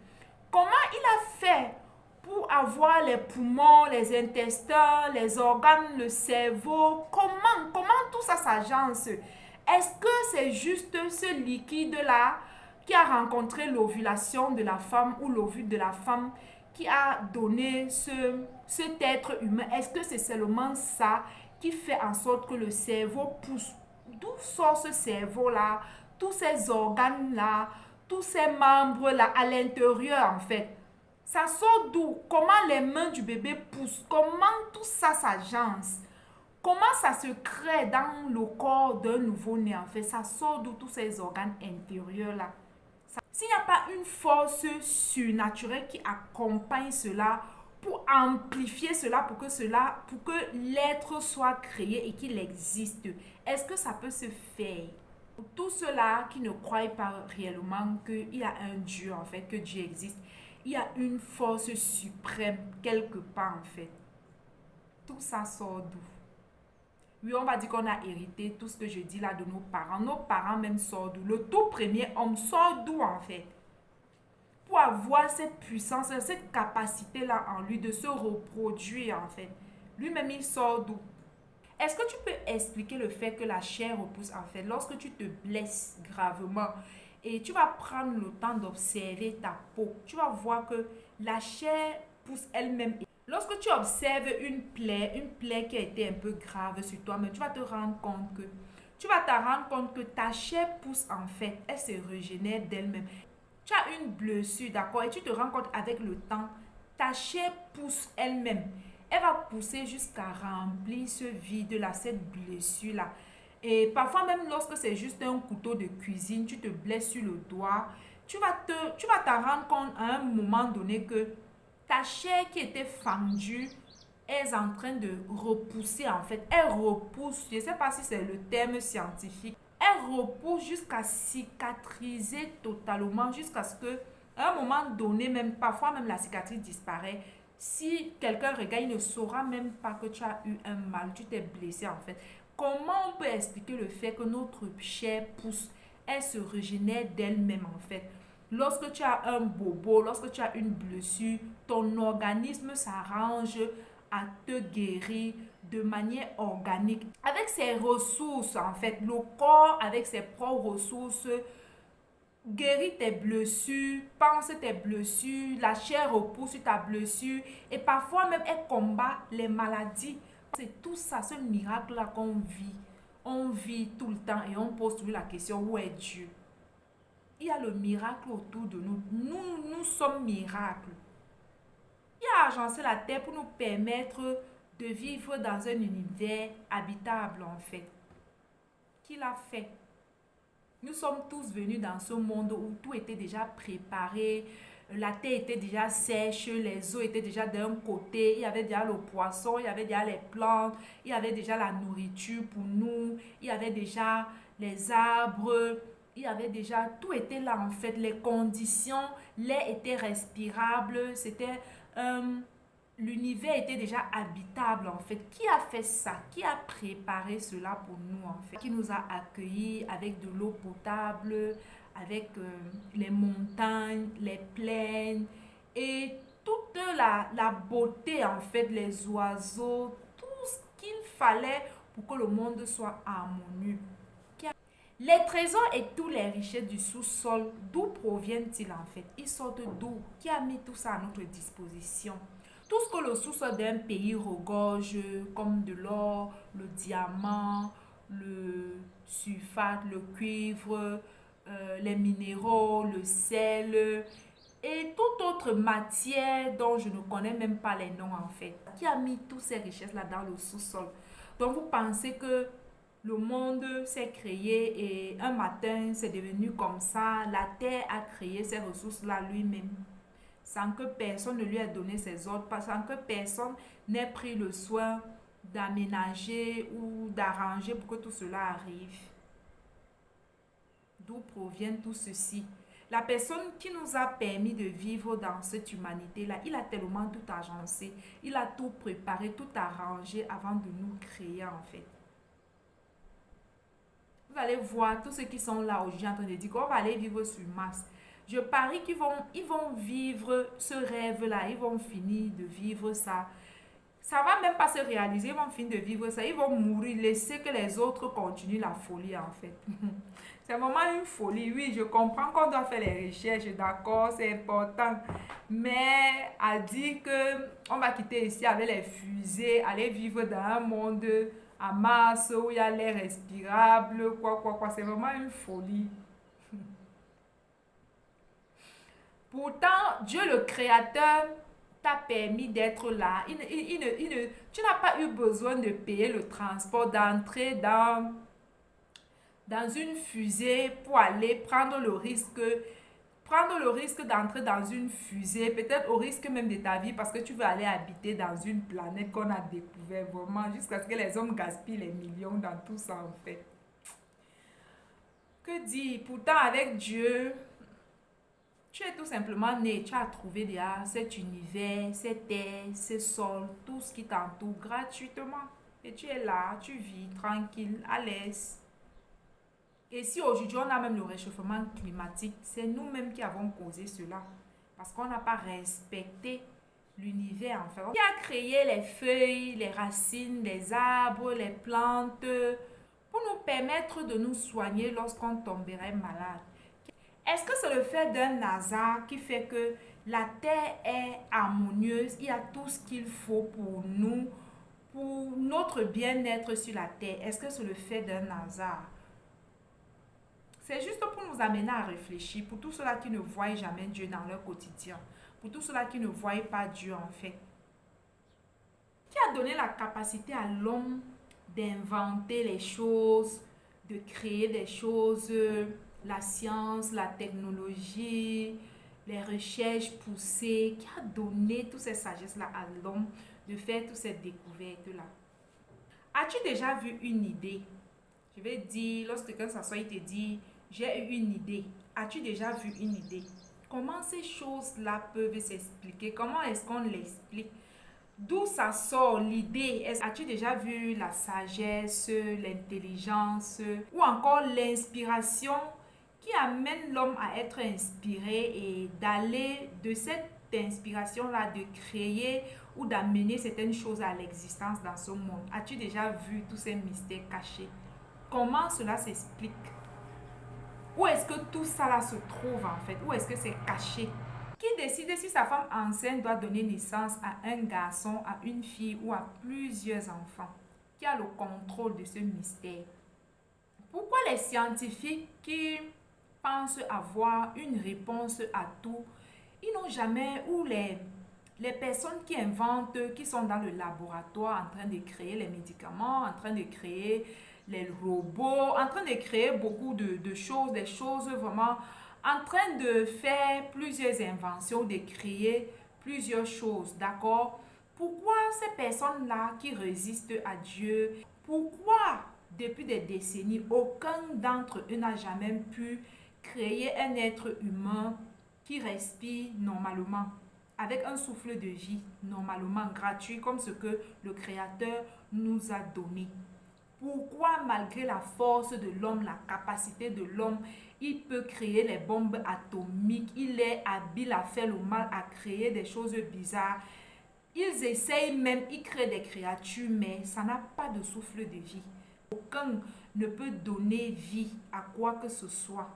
Comment il a fait pour avoir les poumons, les intestins, les organes, le cerveau? Comment tout ça s'agence? Est-ce que c'est juste ce liquide-là qui a rencontré l'ovulation de la femme ou l'ovule de la femme qui a donné cet être humain? Est-ce que c'est seulement ça qui fait en sorte que le cerveau pousse? D'où sort ce cerveau-là, tous ces organes-là, tous ces membres-là à l'intérieur en fait? Ça sort d'où? Comment les mains du bébé poussent? Comment tout ça s'agence? Comment ça se crée dans le corps d'un nouveau-né en fait? Ça sort de tous ces organes intérieurs-là. S'il n'y a pas une force surnaturelle qui accompagne cela pour amplifier cela, pour que l'être soit créé et qu'il existe, est-ce que ça peut se faire? Pour tous ceux-là qui ne croient pas réellement qu'il y a un Dieu en fait, que Dieu existe, il y a une force suprême quelque part en fait. Tout ça sort d'où? Oui, on va dire qu'on a hérité tout ce que je dis là de nos parents. Nos parents même sortent d'où? Le tout premier homme sort d'où en fait? Pour avoir cette puissance, cette capacité-là en lui de se reproduire en fait. Lui-même, il sort d'où? Est-ce que tu peux expliquer le fait que la chair repousse en fait lorsque tu te blesses gravement et tu vas prendre le temps d'observer ta peau, tu vas voir que la chair pousse elle-même. Lorsque tu observes une plaie qui a été un peu grave sur toi-même, tu vas te rendre compte que ta chair pousse en fait, elle se régénère d'elle-même. Tu as une blessure, d'accord, et tu te rends compte avec le temps, ta chair pousse elle-même. Elle va pousser jusqu'à remplir ce vide-là, cette blessure-là. Et parfois même lorsque c'est juste un couteau de cuisine, tu te blesses sur le doigt, tu vas t'en rendre compte à un moment donné que ta chair qui était fendue est en train de repousser en fait. Elle repousse, je ne sais pas si c'est le terme scientifique, elle repousse jusqu'à cicatriser totalement, jusqu'à ce que, à un moment donné, même parfois même la cicatrice disparaît. Si quelqu'un regarde, il ne saura même pas que tu as eu un mal, tu t'es blessé en fait. Comment on peut expliquer le fait que notre chair pousse, elle se régénère d'elle-même en fait? Lorsque tu as un bobo, lorsque tu as une blessure, ton organisme s'arrange à te guérir de manière organique. Avec ses ressources, en fait, le corps, avec ses propres ressources, guérit tes blessures, pense tes blessures, la chair repousse sur ta blessure et parfois même elle combat les maladies. C'est tout ça, ce miracle-là qu'on vit. On vit tout le temps et on pose toujours la question, où est Dieu? Il y a le miracle autour de nous. Nous sommes miracles. Il a agencé la terre pour nous permettre de vivre dans un univers habitable en fait. Qui l'a fait? Nous sommes tous venus dans ce monde où tout était déjà préparé, la terre était déjà sèche, les eaux étaient déjà d'un côté, il y avait déjà le poisson, il y avait déjà les plantes, il y avait déjà la nourriture pour nous, il y avait déjà les arbres, il y avait déjà, tout était là en fait, les conditions, l'air était respirable, c'était l'univers était déjà habitable en fait. Qui a fait ça? Qui a préparé cela pour nous en fait? Qui nous a accueillis avec de l'eau potable, avec les montagnes, les plaines et toute la beauté en fait, les oiseaux, tout ce qu'il fallait pour que le monde soit harmonieux. Les trésors et toutes les richesses du sous-sol, d'où proviennent-ils en fait? Ils sortent d'où? Qui a mis tout ça à notre disposition? Tout ce que le sous-sol d'un pays regorge, comme de l'or, le diamant, le sulfate, le cuivre, les minéraux, le sel et toute autre matière dont je ne connais même pas les noms en fait. Qui a mis toutes ces richesses-là dans le sous-sol? Donc vous pensez que le monde s'est créé et un matin c'est devenu comme ça, la terre a créé ces ressources-là lui-même sans que personne ne lui ait donné ses ordres, sans que personne n'ait pris le soin d'aménager ou d'arranger pour que tout cela arrive. D'où provient tout ceci? La personne qui nous a permis de vivre dans cette humanité-là, il a tellement tout agencé, il a tout préparé, tout arrangé avant de nous créer en fait. Vous allez voir tous ceux qui sont là aujourd'hui en train de dire qu'on va aller vivre sur Mars. Je parie qu'ils vont vivre ce rêve-là, ils vont finir de vivre ça. Ça va même pas se réaliser, ils vont finir de vivre ça, ils vont mourir, laisser que les autres continuent la folie en fait. C'est vraiment une folie, oui, je comprends qu'on doit faire les recherches, d'accord, c'est important. Mais à dire que on va quitter ici avec les fusées, aller vivre dans un monde à Mars où il y a l'air respirable, quoi, c'est vraiment une folie. Pourtant, Dieu le Créateur t'a permis d'être là. Tu n'as pas eu besoin de payer le transport, d'entrer dans une fusée pour aller prendre le risque d'entrer dans une fusée, peut-être au risque même de ta vie, parce que tu veux aller habiter dans une planète qu'on a découvert vraiment, jusqu'à ce que les hommes gaspillent les millions dans tout ça en fait. Que dire? Pourtant avec Dieu, tu es tout simplement né, tu as trouvé déjà cet univers, cette terre, ce sol, tout ce qui t'entoure gratuitement. Et tu es là, tu vis tranquille, à l'aise. Et si aujourd'hui on a même le réchauffement climatique, c'est nous-mêmes qui avons causé cela. Parce qu'on n'a pas respecté l'univers en fait. Qui a créé les feuilles, les racines, les arbres, les plantes pour nous permettre de nous soigner lorsqu'on tomberait malade. Est-ce que c'est le fait d'un hasard qui fait que la terre est harmonieuse, il y a tout ce qu'il faut pour nous, pour notre bien-être sur la terre? Est-ce que c'est le fait d'un hasard? C'est juste pour nous amener à réfléchir, pour tous ceux-là qui ne voient jamais Dieu dans leur quotidien, pour tous ceux-là qui ne voient pas Dieu en fait. Qui a donné la capacité à l'homme d'inventer les choses, de créer des choses, la science, la technologie, les recherches poussées, qui a donné toutes ces sagesses-là à l'homme de faire toutes ces découvertes-là? As-tu déjà vu une idée? Je vais dire, lorsque quelqu'un s'assoit, il te dit, j'ai eu une idée. As-tu déjà vu une idée? Comment ces choses-là peuvent s'expliquer? Comment est-ce qu'on l'explique? D'où ça sort l'idée? As-tu déjà vu la sagesse, l'intelligence ou encore l'inspiration qui amène l'homme à être inspiré et d'aller de cette inspiration-là, de créer ou d'amener certaines choses à l'existence dans ce monde? As-tu déjà vu tous ces mystères cachés? Comment cela s'explique? Où est-ce que tout ça là se trouve en fait? Où est-ce que c'est caché? Qui décide si sa femme enceinte doit donner naissance à un garçon, à une fille ou à plusieurs enfants? Qui a le contrôle de ce mystère? Pourquoi les scientifiques qui pensent avoir une réponse à tout, ils n'ont jamais, ou les personnes qui inventent, qui sont dans le laboratoire en train de créer les médicaments, en train de créer les robots, en train de créer beaucoup de choses, des choses vraiment, en train de faire plusieurs inventions, de créer plusieurs choses, d'accord? Pourquoi ces personnes-là qui résistent à Dieu, pourquoi depuis des décennies, aucun d'entre eux n'a jamais pu créer un être humain qui respire normalement, avec un souffle de vie normalement gratuit comme ce que le Créateur nous a donné? Pourquoi malgré la force de l'homme, la capacité de l'homme, il peut créer les bombes atomiques, il est habile à faire le mal, à créer des choses bizarres. Ils essayent même, ils créent des créatures, mais ça n'a pas de souffle de vie. Aucun ne peut donner vie à quoi que ce soit,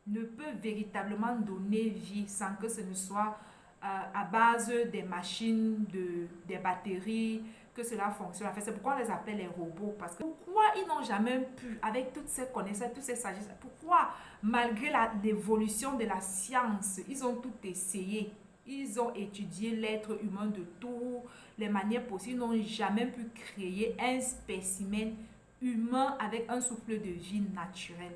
ne peut véritablement donner vie sans que ce ne soit à base des machines, des batteries, que cela fonctionne. En fait, c'est pourquoi on les appelle les robots. Parce que pourquoi ils n'ont jamais pu, avec toutes ces connaissances, toutes ces sagesses, pourquoi, malgré l'évolution de la science, ils ont tout essayé. Ils ont étudié l'être humain de toutes les manières possibles. Ils n'ont jamais pu créer un spécimen humain avec un souffle de vie naturel.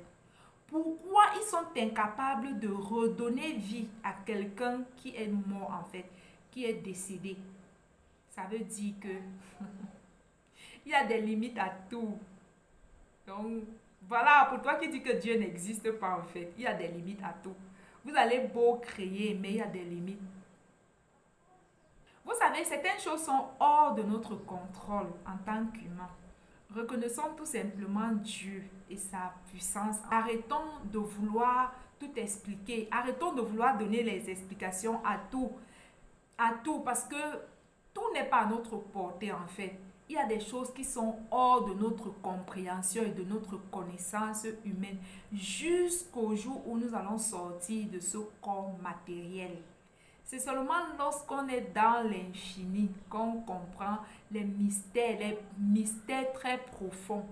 Pourquoi ils sont incapables de redonner vie à quelqu'un qui est mort en fait, qui est décédé? Ça veut dire que il y a des limites à tout. Donc, voilà, pour toi qui dis que Dieu n'existe pas en fait, il y a des limites à tout. Vous allez beau créer, mais il y a des limites. Vous savez, certaines choses sont hors de notre contrôle en tant qu'humains. Reconnaissons tout simplement Dieu et sa puissance. Arrêtons de vouloir tout expliquer. Arrêtons de vouloir donner les explications à tout. À tout, parce que tout n'est pas à notre portée en fait. Il y a des choses qui sont hors de notre compréhension et de notre connaissance humaine jusqu'au jour où nous allons sortir de ce corps matériel. C'est seulement lorsqu'on est dans l'infini qu'on comprend les mystères très profonds.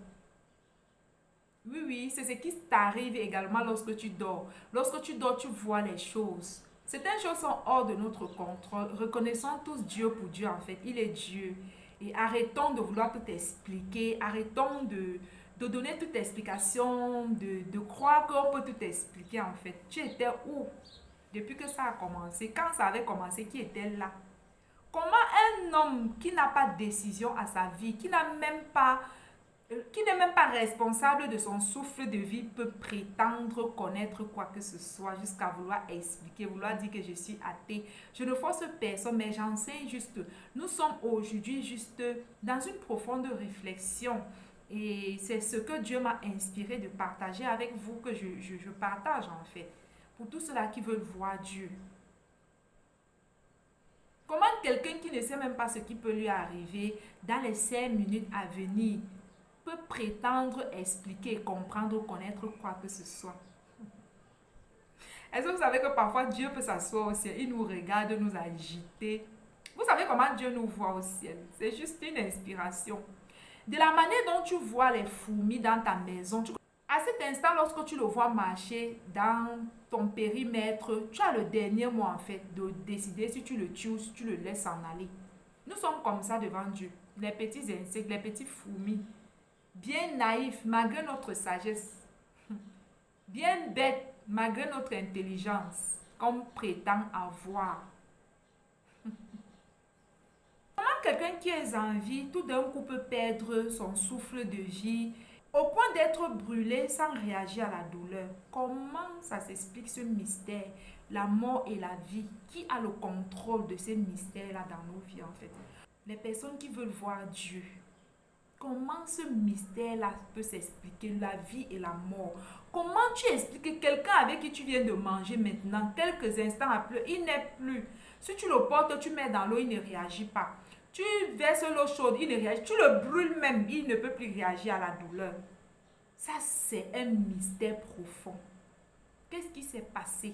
Oui, oui, c'est ce qui t'arrive également lorsque tu dors. Lorsque tu dors, tu vois les choses. Certaines choses sont hors de notre contrôle. Reconnaissons tous Dieu pour Dieu en fait. Il est Dieu. Et arrêtons de vouloir tout expliquer. Arrêtons de donner toute explication, de croire qu'on peut tout expliquer en fait. Tu étais où depuis que ça a commencé? Quand ça avait commencé, qui était là? Comment un homme qui n'a pas de décision à sa vie, qui n'est même pas responsable de son souffle de vie peut prétendre connaître quoi que ce soit jusqu'à vouloir expliquer, vouloir dire que je suis athée. Je ne force personne, mais j'enseigne juste. Nous sommes aujourd'hui juste dans une profonde réflexion. Et c'est ce que Dieu m'a inspiré de partager avec vous que je partage en fait. Pour tous ceux-là qui veulent voir Dieu. Comment quelqu'un qui ne sait même pas ce qui peut lui arriver dans les 5 minutes à venir peut prétendre expliquer, comprendre, connaître quoi que ce soit? Est-ce que vous savez que parfois Dieu peut s'asseoir au ciel, il nous regarde, nous agiter. Vous savez comment Dieu nous voit au ciel? C'est juste une inspiration. De la manière dont tu vois les fourmis dans ta maison, à cet instant, lorsque tu le vois marcher dans ton périmètre, tu as le dernier mot en fait de décider si tu le tues ou si tu le laisses en aller. Nous sommes comme ça devant Dieu. Les petits insectes, les petits fourmis, bien naïfs malgré notre sagesse, bien bêtes malgré notre intelligence, qu'on prétend avoir. Comment quelqu'un qui est en vie, tout d'un coup peut perdre son souffle de vie, au point d'être brûlé sans réagir à la douleur? Comment ça s'explique ce mystère, la mort et la vie? Qui a le contrôle de ces mystères-là dans nos vies en fait? Les personnes qui veulent voir Dieu. Comment ce mystère-là peut s'expliquer, la vie et la mort? Comment tu expliques que quelqu'un avec qui tu viens de manger maintenant, quelques instants après, il n'est plus. Si tu le portes, tu mets dans l'eau, il ne réagit pas. Tu verses l'eau chaude, il ne réagit pas. Tu le brûles même, il ne peut plus réagir à la douleur. Ça, c'est un mystère profond. Qu'est-ce qui s'est passé?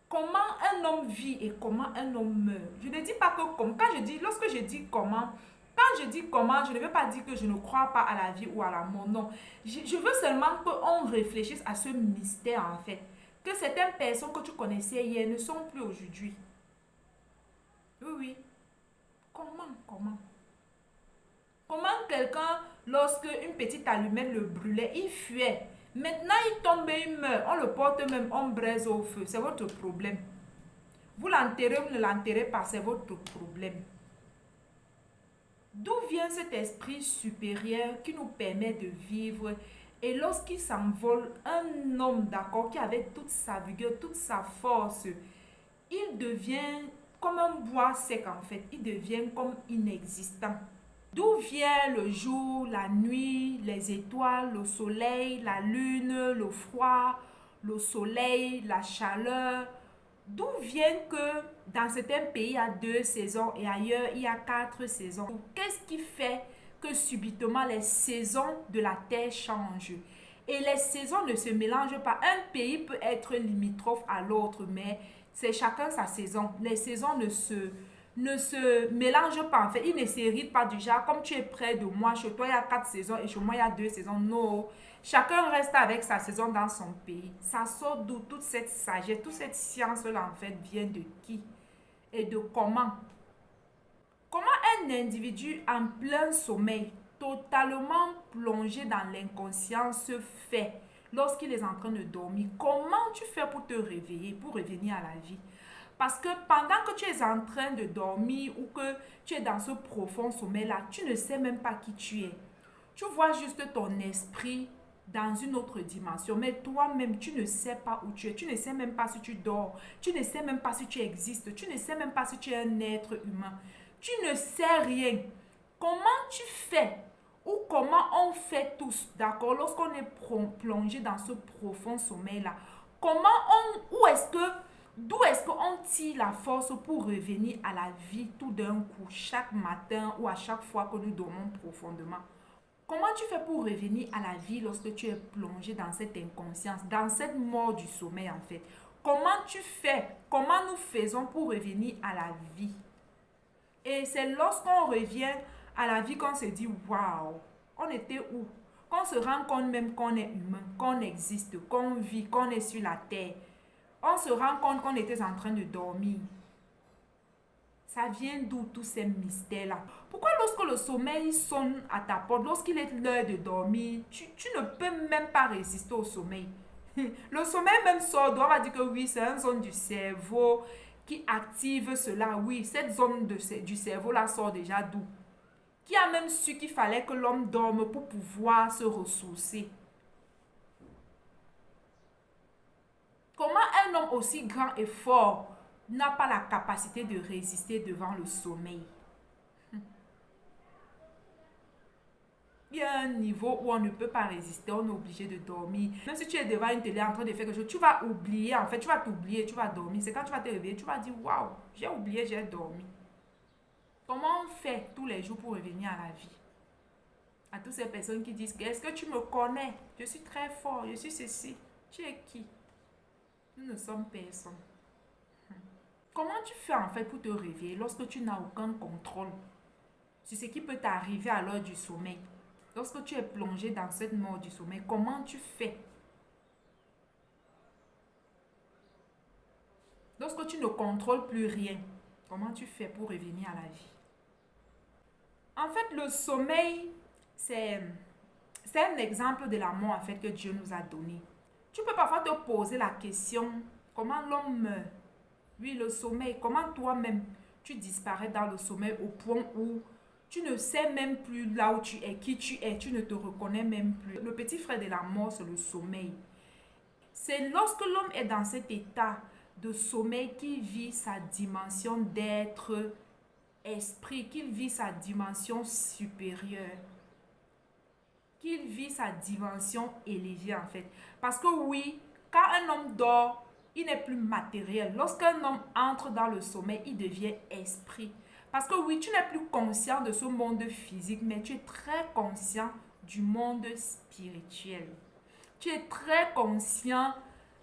Comment un homme vit et comment un homme meurt? Je ne dis pas que comme. Lorsque je dis comment, quand je dis comment, je ne veux pas dire que je ne crois pas à la vie ou à la mort. Non. Je veux seulement qu'on réfléchisse à ce mystère en fait. Que certaines personnes que tu connaissais hier ne sont plus aujourd'hui. Oui, oui. Comment? Comment quelqu'un, lorsque une petite allumette le brûlait, il fuait. Maintenant, il tombe et il meurt. On le porte même, on braise au feu. C'est votre problème. Vous l'enterrez, vous ne l'enterrez pas, c'est votre problème. D'où vient cet esprit supérieur qui nous permet de vivre? Et lorsqu'il s'envole, un homme, d'accord, qui avait toute sa vigueur, toute sa force, il devient comme un bois sec en fait. Il devient comme inexistant. D'où vient le jour, la nuit, les étoiles, le soleil, la lune, le froid, le soleil, la chaleur? D'où vient que dans certains pays, il y a 2 saisons et ailleurs, il y a 4 saisons? Qu'est-ce qui fait que subitement les saisons de la terre changent? Et les saisons ne se mélangent pas. Un pays peut être limitrophe à l'autre, mais c'est chacun sa saison. Les saisons ne se mélangent pas en fait. Ils ne s'héritent pas du genre comme tu es près de moi, chez toi il y a 4 saisons et chez moi il y a 2 saisons. Non. Chacun reste avec sa saison dans son pays. Ça sort d'où toute cette sagesse, toute cette science-là en fait vient de qui? Et de comment? Comment un individu en plein sommeil, totalement plongé dans l'inconscience, fait lorsqu'il est en train de dormir? Comment tu fais pour te réveiller, pour revenir à la vie? Parce que pendant que tu es en train de dormir ou que tu es dans ce profond sommeil-là, tu ne sais même pas qui tu es. Tu vois juste ton esprit dans une autre dimension, mais toi-même, tu ne sais pas où tu es. Tu ne sais même pas si tu dors. Tu ne sais même pas si tu existes. Tu ne sais même pas si tu es un être humain. Tu ne sais rien. Comment tu fais ou comment on fait tous, d'accord, lorsqu'on est plongé dans ce profond sommeil-là? D'où est-ce qu'on tire la force pour revenir à la vie tout d'un coup, chaque matin ou à chaque fois que nous dormons profondément? Comment tu fais pour revenir à la vie lorsque tu es plongé dans cette inconscience, dans cette mort du sommeil en fait? Comment tu fais? Comment nous faisons pour revenir à la vie? Et c'est lorsqu'on revient à la vie qu'on se dit waouh, on était où? Qu'on se rend compte même qu'on est humain, qu'on existe, qu'on vit, qu'on est sur la terre. on se rend compte qu'on était en train de dormir. Ça vient d'où tous ces mystères-là? Pourquoi lorsque le sommeil sonne à ta porte, lorsqu'il est l'heure de dormir, tu ne peux même pas résister au sommeil? Le sommeil même sort, on va dire que oui, c'est une zone du cerveau qui active cela. Oui, cette zone du cerveau-là sort déjà d'où? Qui a même su qu'il fallait que l'homme dorme pour pouvoir se ressourcer? Comment un homme aussi grand et fort n'a pas la capacité de résister devant le sommeil? Il y a un niveau où on ne peut pas résister, on est obligé de dormir. Même si tu es devant une télé en train de faire quelque chose, tu vas oublier, en fait, tu vas t'oublier, tu vas dormir. C'est quand tu vas te réveiller, tu vas dire, waouh, j'ai oublié, j'ai dormi. Comment on fait tous les jours pour revenir à la vie? À toutes ces personnes qui disent, est-ce que tu me connais? Je suis très fort, je suis ceci. Tu es qui? Nous ne sommes personne. Comment tu fais en fait pour te réveiller lorsque tu n'as aucun contrôle sur ce qui peut t'arriver à l'heure du sommeil? Lorsque tu es plongé dans cette mort du sommeil, comment tu fais? Lorsque tu ne contrôles plus rien, comment tu fais pour revenir à la vie? En fait, le sommeil, c'est un exemple de la mort en fait que Dieu nous a donné. Tu peux parfois te poser la question, comment l'homme meurt? Oui, le sommeil, comment toi-même tu disparais dans le sommeil au point où tu ne sais même plus là où tu es, qui tu es, tu ne te reconnais même plus. Le petit frère de la mort, c'est le sommeil. C'est lorsque l'homme est dans cet état de sommeil qu'il vit sa dimension d'être esprit, qu'il vit sa dimension supérieure, qu'il vit sa dimension élevée en fait. Parce que oui, quand un homme dort, il n'est plus matériel. Lorsqu'un homme entre dans le sommeil, il devient esprit. Parce que oui, tu n'es plus conscient de ce monde physique, mais tu es très conscient du monde spirituel. Tu es très conscient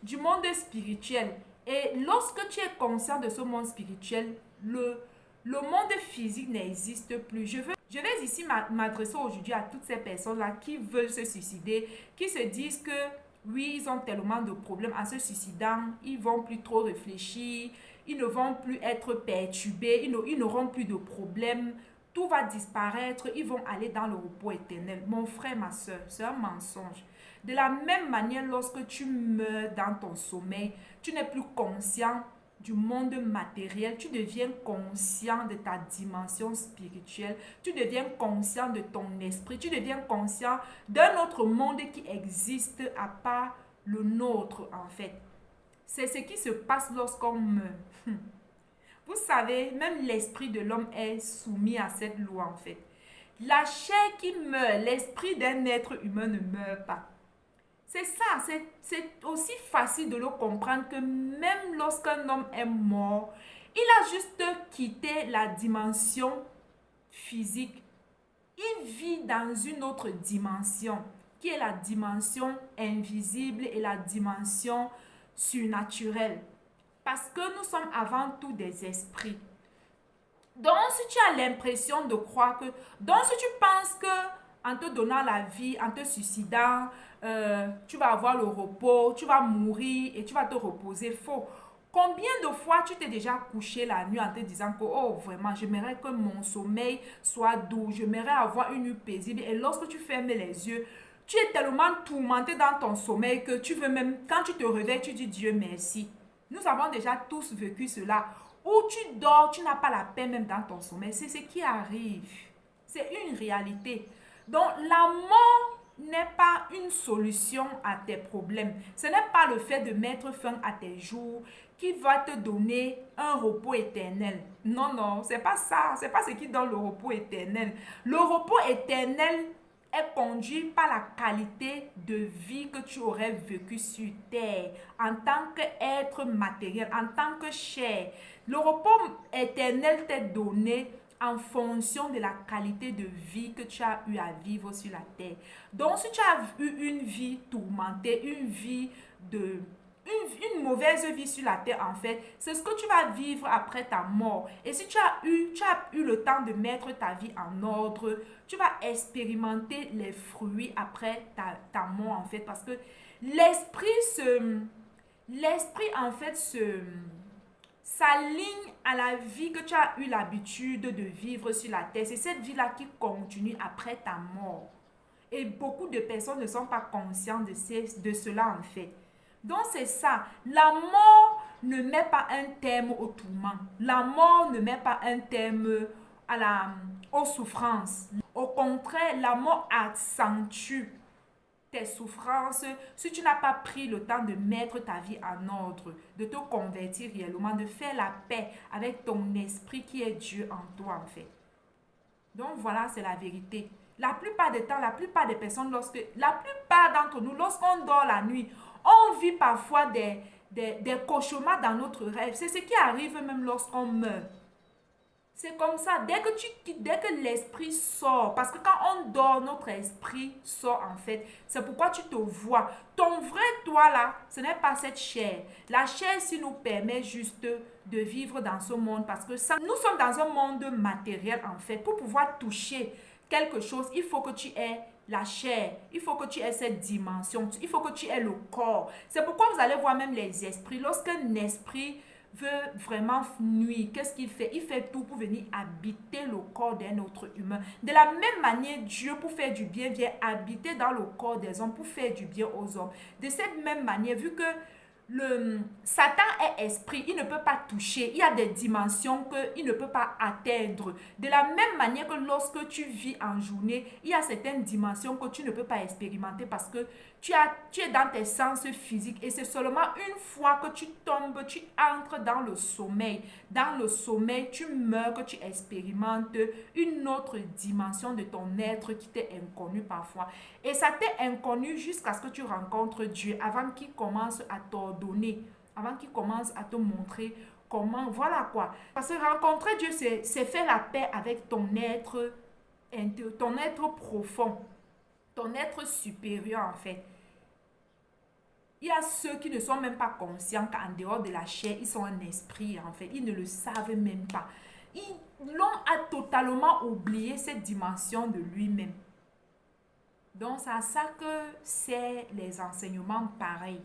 du monde spirituel. Et lorsque tu es conscient de ce monde spirituel, le monde physique n'existe plus. Je vais ici m'adresser aujourd'hui à toutes ces personnes-là qui veulent se suicider, qui se disent que oui, ils ont tellement de problèmes en se suicidant, ils ne vont plus trop réfléchir, ils ne vont plus être perturbés, ils n'auront plus de problèmes, tout va disparaître, ils vont aller dans le repos éternel. Mon frère, ma soeur, c'est un mensonge. De la même manière, lorsque tu meurs dans ton sommeil, tu n'es plus conscient du monde matériel, tu deviens conscient de ta dimension spirituelle, tu deviens conscient de ton esprit, tu deviens conscient d'un autre monde qui existe à part le nôtre en fait. C'est ce qui se passe lorsqu'on meurt. Vous savez, même l'esprit de l'homme est soumis à cette loi en fait. La chair qui meurt, l'esprit d'un être humain ne meurt pas. C'est ça, c'est aussi facile de le comprendre que même lorsqu'un homme est mort, il a juste quitté la dimension physique. Il vit dans une autre dimension, qui est la dimension invisible et la dimension surnaturelle. Parce que nous sommes avant tout des esprits. Donc, si tu as l'impression de croire que... Donc, si tu penses que en te donnant la vie, en te suicidant, tu vas avoir le repos, tu vas mourir et tu vas te reposer, faux. Combien de fois tu t'es déjà couché la nuit en te disant que, oh vraiment, j'aimerais que mon sommeil soit doux, j'aimerais avoir une nuit paisible. Et lorsque tu fermes les yeux, tu es tellement tourmenté dans ton sommeil que tu veux même, quand tu te réveilles, tu dis Dieu merci. Nous avons déjà tous vécu cela. Où tu dors, tu n'as pas la paix même dans ton sommeil. C'est ce qui arrive. C'est une réalité. Donc, la mort n'est pas une solution à tes problèmes. Ce n'est pas le fait de mettre fin à tes jours qui va te donner un repos éternel. Non, non, c'est pas ça. C'est pas ce qui donne le repos éternel. Le repos éternel est conduit par la qualité de vie que tu aurais vécu sur terre en tant qu'être matériel, en tant que chair. Le repos éternel t'est donné en fonction de la qualité de vie que tu as eu à vivre sur la terre. Donc, si tu as eu une vie tourmentée, une mauvaise vie sur la terre, en fait, c'est ce que tu vas vivre après ta mort. Et si tu as eu le temps de mettre ta vie en ordre, tu vas expérimenter les fruits après ta mort, en fait, parce que l'esprit L'esprit, en fait, s'aligne à la vie que tu as eu l'habitude de vivre sur la terre. C'est cette vie-là qui continue après ta mort. Et beaucoup de personnes ne sont pas conscientes de cela, en fait. Donc, c'est ça. La mort ne met pas un terme au tourment. La mort ne met pas un terme aux souffrances. Au contraire, la mort accentue tes souffrances si tu n'as pas pris le temps de mettre ta vie en ordre, de te convertir réellement, de faire la paix avec ton esprit qui est Dieu en toi, en fait. Donc voilà, c'est la vérité. La plupart du temps, la plupart des personnes, la plupart d'entre nous, lorsqu'on dort la nuit, on vit parfois des cauchemars dans notre rêve. C'est ce qui arrive même lorsqu'on meurt. C'est comme ça, dès que l'esprit sort, parce que quand on dort, notre esprit sort en fait. C'est pourquoi tu te vois. Ton vrai toi là, ce n'est pas cette chair. La chair ici nous permet juste de vivre dans ce monde parce que ça, nous sommes dans un monde matériel en fait. Pour pouvoir toucher quelque chose, il faut que tu aies la chair, il faut que tu aies cette dimension, il faut que tu aies le corps. C'est pourquoi vous allez voir même les esprits. Lorsqu'un esprit veut vraiment nuire, qu'est-ce qu'il fait? Il fait tout pour venir habiter le corps d'un autre humain. De la même manière, Dieu, pour faire du bien, vient habiter dans le corps des hommes pour faire du bien aux hommes. De cette même manière, vu que Satan est esprit, il ne peut pas toucher, il y a des dimensions qu'il ne peut pas atteindre. De la même manière que lorsque tu vis en journée, il y a certaines dimensions que tu ne peux pas expérimenter parce que tu es dans tes sens physiques et c'est seulement une fois que tu tombes, tu entres dans le sommeil. Dans le sommeil, tu meurs, que tu expérimentes une autre dimension de ton être qui t'est inconnue parfois. Et ça t'est inconnu jusqu'à ce que tu rencontres Dieu avant qu'il commence à t'ordonner, avant qu'il commence à te montrer comment, voilà quoi. Parce que rencontrer Dieu, c'est faire la paix avec ton être profond, ton être supérieur en fait. Il y a ceux qui ne sont même pas conscients qu'en dehors de la chair, ils sont un esprit en fait. Ils ne le savent même pas. L'homme a totalement oublié cette dimension de lui-même. Donc c'est à ça que c'est les enseignements pareils.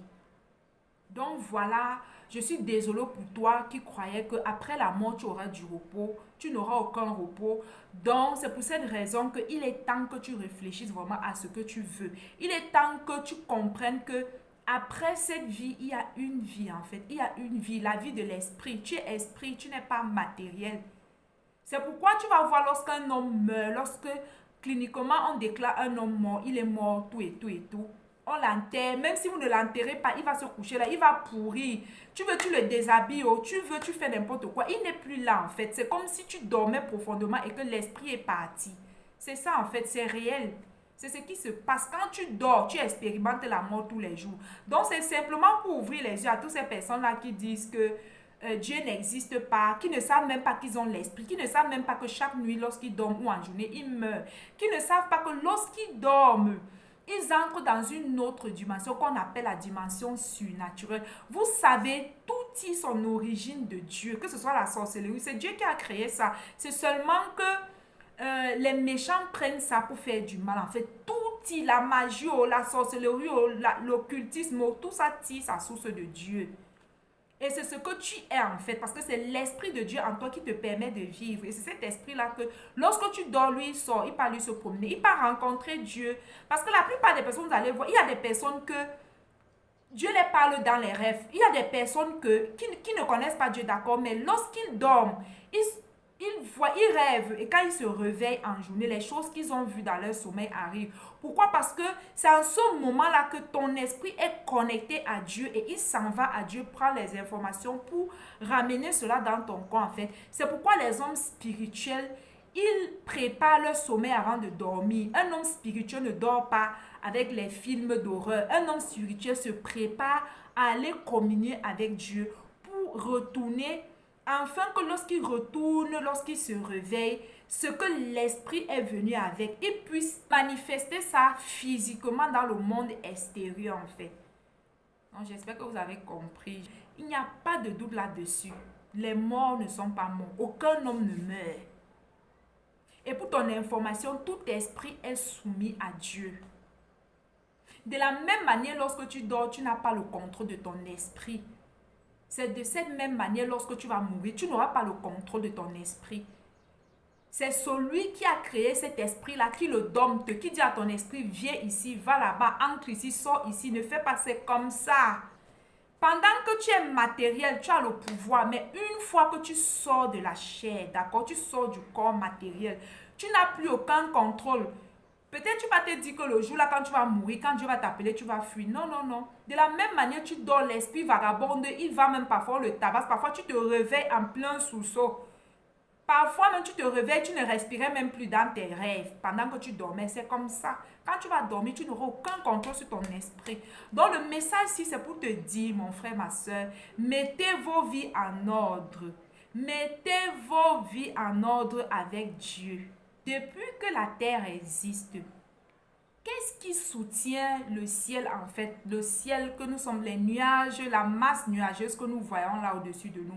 Donc voilà, je suis désolée pour toi qui croyais qu'après la mort, tu auras du repos. Tu n'auras aucun repos. Donc c'est pour cette raison qu'il est temps que tu réfléchisses vraiment à ce que tu veux. Il est temps que tu comprennes que après cette vie, il y a une vie en fait. Il y a une vie, la vie de l'esprit. Tu es esprit, tu n'es pas matériel. C'est pourquoi tu vas voir lorsqu'un homme meurt, lorsque cliniquement on déclare un homme mort, il est mort, tout et tout et tout. On l'enterre, même si vous ne l'enterrez pas, il va se coucher là, il va pourrir. Tu veux, tu le déshabilles, tu fais n'importe quoi. Il n'est plus là en fait. C'est comme si tu dormais profondément et que l'esprit est parti. C'est ça en fait, c'est réel. C'est ce qui se passe. Quand tu dors, tu expérimentes la mort tous les jours. Donc c'est simplement pour ouvrir les yeux à toutes ces personnes-là qui disent que Dieu n'existe pas, qui ne savent même pas qu'ils ont l'esprit, qui ne savent même pas que chaque nuit, lorsqu'ils dorment ou en journée, ils meurent, qui ne savent pas que lorsqu'ils dorment, ils entrent dans une autre dimension qu'on appelle la dimension surnaturelle. Vous savez, tout tire son origine de Dieu, que ce soit la sorcellerie, c'est Dieu qui a créé ça. C'est seulement que les méchants prennent ça pour faire du mal. En fait, tout tire, la magie, la sorcellerie, l'occultisme, tout ça tire sa source de Dieu. Et c'est ce que tu es en fait, parce que c'est l'esprit de Dieu en toi qui te permet de vivre. Et c'est cet esprit-là que, lorsque tu dors, lui, il sort, il part lui se promener, il part rencontrer Dieu. Parce que la plupart des personnes, vous allez voir, il y a des personnes que Dieu les parle dans les rêves. Il y a des personnes qui ne connaissent pas Dieu, d'accord, mais lorsqu'ils dorment, ils rêvent et quand ils se réveillent en journée, les choses qu'ils ont vues dans leur sommeil arrivent. Pourquoi? Parce que c'est en ce moment-là que ton esprit est connecté à Dieu et il s'en va à Dieu, prend les informations pour ramener cela dans ton corps en fait. C'est pourquoi les hommes spirituels, ils préparent leur sommeil avant de dormir. Un homme spirituel ne dort pas avec les films d'horreur. Un homme spirituel se prépare à aller communier avec Dieu pour retourner, afin que lorsqu'il retourne, lorsqu'il se réveille, ce que l'esprit est venu avec, il puisse manifester ça physiquement dans le monde extérieur en fait. Donc j'espère que vous avez compris. Il n'y a pas de doute là-dessus. Les morts ne sont pas morts. Aucun homme ne meurt. Et pour ton information, tout esprit est soumis à Dieu. De la même manière, lorsque tu dors, tu n'as pas le contrôle de ton esprit. C'est de cette même manière, lorsque tu vas mourir, tu n'auras pas le contrôle de ton esprit. C'est celui qui a créé cet esprit-là, qui le dompte, qui dit à ton esprit, viens ici, va là-bas, entre ici, sors ici, ne fais pas, c'est comme ça. Pendant que tu es matériel, tu as le pouvoir, mais une fois que tu sors de la chair, d'accord, tu sors du corps matériel, tu n'as plus aucun contrôle. Peut-être tu vas te dire que le jour là, quand tu vas mourir, quand Dieu va t'appeler, tu vas fuir. Non, non, non. De la même manière, tu dors, l'esprit vagabonde, il va même parfois le tabasse. Parfois, tu te réveilles en plein sous-sol. Parfois même, tu te réveilles, tu ne respirais même plus dans tes rêves pendant que tu dormais. C'est comme ça. Quand tu vas dormir, tu n'auras aucun contrôle sur ton esprit. Donc, le message ici, c'est pour te dire, mon frère, ma soeur, mettez vos vies en ordre. Mettez vos vies en ordre avec Dieu. Depuis que la terre existe, qu'est-ce qui soutient le ciel en fait? Le ciel que nous sommes, les nuages, la masse nuageuse que nous voyons là au-dessus de nous.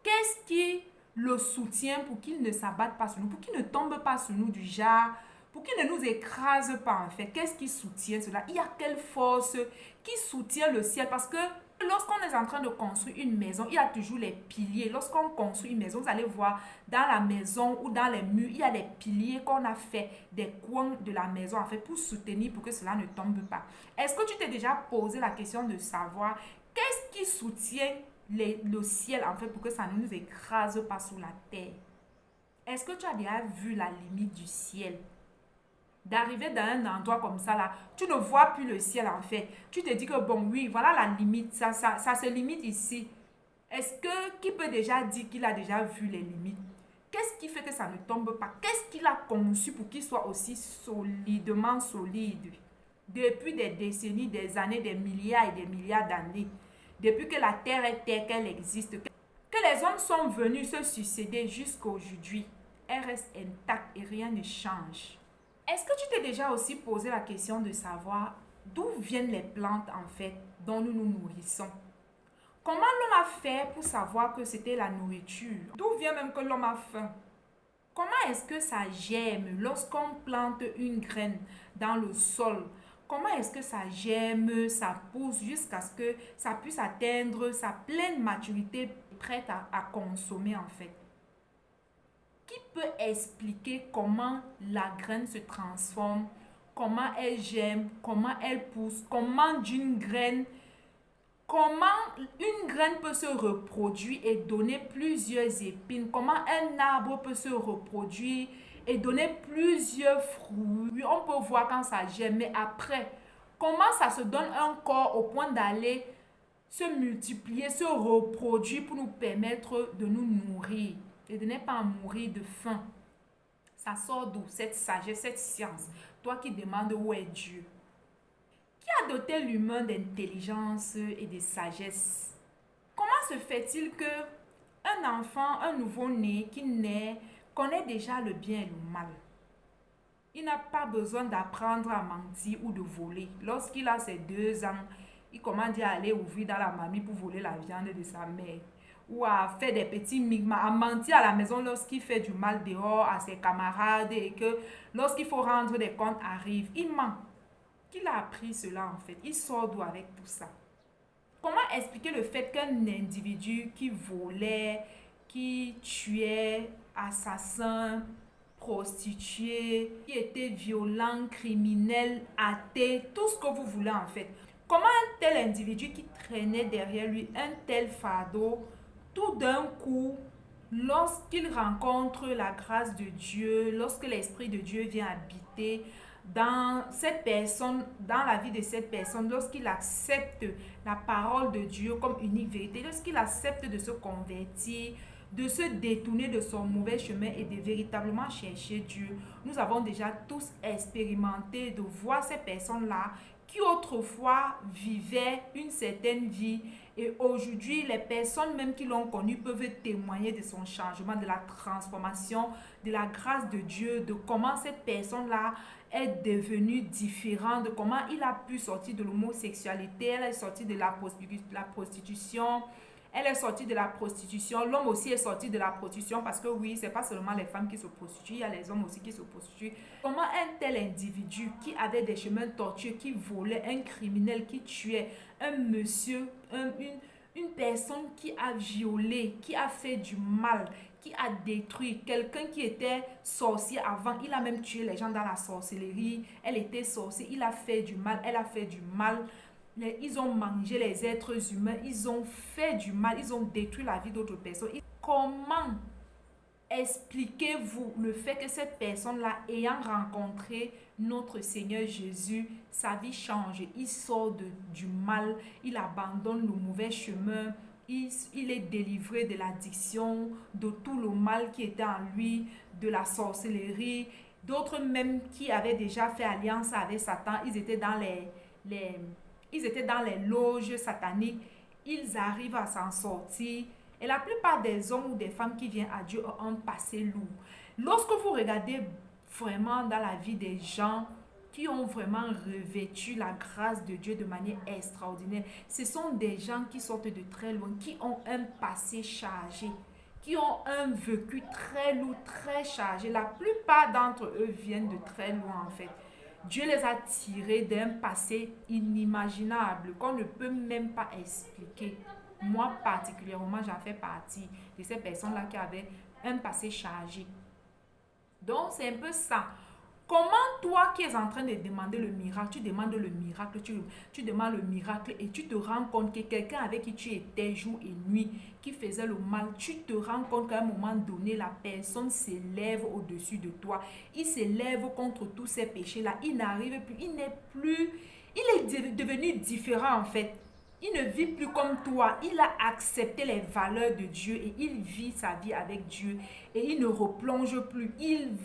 Qu'est-ce qui le soutient pour qu'il ne s'abatte pas sur nous, pour qu'il ne tombe pas sur nous du genre, pour qu'il ne nous écrase pas en fait? Qu'est-ce qui soutient cela? Il y a quelle force qui soutient le ciel? Parce que lorsqu'on est en train de construire une maison, il y a toujours les piliers. Lorsqu'on construit une maison, vous allez voir dans la maison ou dans les murs, il y a des piliers qu'on a fait des coins de la maison en fait pour soutenir, pour que cela ne tombe pas. Est-ce que tu t'es déjà posé la question de savoir qu'est-ce qui soutient le ciel en fait pour que ça ne nous écrase pas sous la terre? Est-ce que tu as déjà vu la limite du ciel? D'arriver dans un endroit comme ça là, tu ne vois plus le ciel en fait. Tu te dis que bon oui, voilà la limite, ça se limite ici. Est-ce que qui peut déjà dire qu'il a déjà vu les limites? Qu'est-ce qui fait que ça ne tombe pas? Qu'est-ce qu'il a conçu pour qu'il soit aussi solidement solide? Depuis des décennies, des années, des milliards et des milliards d'années. Depuis que la terre est telle qu'elle existe, que les hommes sont venus se succéder jusqu'à aujourd'hui, elle reste intacte et rien ne change. Est-ce que tu t'es déjà aussi posé la question de savoir d'où viennent les plantes en fait dont nous nous nourrissons? Comment l'homme a fait pour savoir que c'était la nourriture? D'où vient même que l'homme a faim? Comment est-ce que ça germe lorsqu'on plante une graine dans le sol? Comment est-ce que ça germe, ça pousse jusqu'à ce que ça puisse atteindre sa pleine maturité prête à consommer en fait? Qui peut expliquer comment la graine se transforme, comment elle germe, comment elle pousse, comment une graine peut se reproduire et donner plusieurs épines, comment un arbre peut se reproduire et donner plusieurs fruits. On peut voir quand ça germe, mais après, comment ça se donne un corps au point d'aller se multiplier, se reproduire pour nous permettre de nous nourrir et de ne pas mourir de faim. Ça sort d'où cette sagesse, cette science? Toi qui demandes où est Dieu. Qui a doté l'humain d'intelligence et de sagesse? Comment se fait-il que un enfant, un nouveau-né qui naît, connaît déjà le bien et le mal? Il n'a pas besoin d'apprendre à mentir ou de voler. Lorsqu'il a ses 2 ans, il commence à aller ouvrir dans la mamie pour voler la viande de sa mère. Ou à faire des petits migmas, à mentir à la maison lorsqu'il fait du mal dehors à ses camarades et que lorsqu'il faut rendre des comptes arrive, il ment. Qui l'a appris cela en fait? Il sort d'où avec tout ça? Comment expliquer le fait qu'un individu qui volait, qui tuait, assassin, prostituée, qui était violent, criminel, athée, tout ce que vous voulez en fait. Comment un tel individu qui traînait derrière lui un tel fardeau, tout d'un coup, lorsqu'il rencontre la grâce de Dieu, lorsque l'Esprit de Dieu vient habiter dans cette personne, dans la vie de cette personne, lorsqu'il accepte la parole de Dieu comme unique vérité, lorsqu'il accepte de se convertir, de se détourner de son mauvais chemin et de véritablement chercher Dieu. Nous avons déjà tous expérimenté de voir ces personnes-là qui autrefois vivaient une certaine vie et aujourd'hui les personnes même qui l'ont connu peuvent témoigner de son changement, de la transformation, de la grâce de Dieu, de comment cette personne-là est devenue différente, de comment il a pu sortir de l'homosexualité, elle est sortie de la prostitution, Elle est sortie de la prostitution. L'homme aussi est sorti de la prostitution parce que oui, c'est pas seulement les femmes qui se prostituent, il y a les hommes aussi qui se prostituent. Comment un tel individu qui avait des chemins tortueux, qui volait, un criminel qui tuait, un monsieur, une personne qui a violé, qui a fait du mal, qui a détruit, quelqu'un qui était sorcier avant, il a même tué les gens dans la sorcellerie, elle était sorcière, il a fait du mal, elle a fait du mal. Ils ont mangé les êtres humains, ils ont fait du mal, ils ont détruit la vie d'autres personnes. Comment expliquez-vous le fait que cette personne-là, ayant rencontré notre Seigneur Jésus, sa vie change, il sort du mal, il abandonne le mauvais chemin, il est délivré de l'addiction, de tout le mal qui était en lui, de la sorcellerie. D'autres même qui avaient déjà fait alliance avec Satan, ils étaient dans les loges sataniques, ils arrivent à s'en sortir. Et la plupart des hommes ou des femmes qui viennent à Dieu ont un passé lourd. Lorsque vous regardez vraiment dans la vie des gens qui ont vraiment revêtu la grâce de Dieu de manière extraordinaire, ce sont des gens qui sortent de très loin, qui ont un passé chargé, qui ont un vécu très lourd, très chargé. La plupart d'entre eux viennent de très loin en fait. Dieu les a tirés d'un passé inimaginable qu'on ne peut même pas expliquer. Moi particulièrement, j'en fais partie de ces personnes-là qui avaient un passé chargé. Donc, c'est un peu ça. Comment toi qui es en train de demander le miracle, tu demandes le miracle, tu demandes le miracle et tu te rends compte que quelqu'un avec qui tu étais jour et nuit, qui faisait le mal, tu te rends compte qu'à un moment donné, la personne s'élève au-dessus de toi. Il s'élève contre tous ces péchés-là. Il n'arrive plus, il est devenu différent en fait. Il ne vit plus comme toi. Il a accepté les valeurs de Dieu et il vit sa vie avec Dieu. Et il ne replonge plus. Il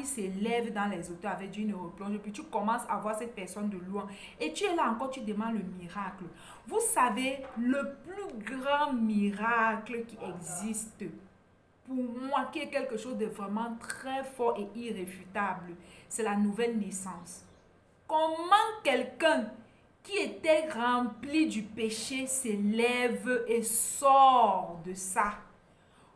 s'élève dans les hauteurs avec Dieu. Il ne replonge plus. Tu commences à voir cette personne de loin. Et tu es là encore, tu demandes le miracle. Vous savez, le plus grand miracle qui existe, pour moi, qui est quelque chose de vraiment très fort et irréfutable, c'est la nouvelle naissance. Comment quelqu'un qui était rempli du péché s'élève et sort de ça?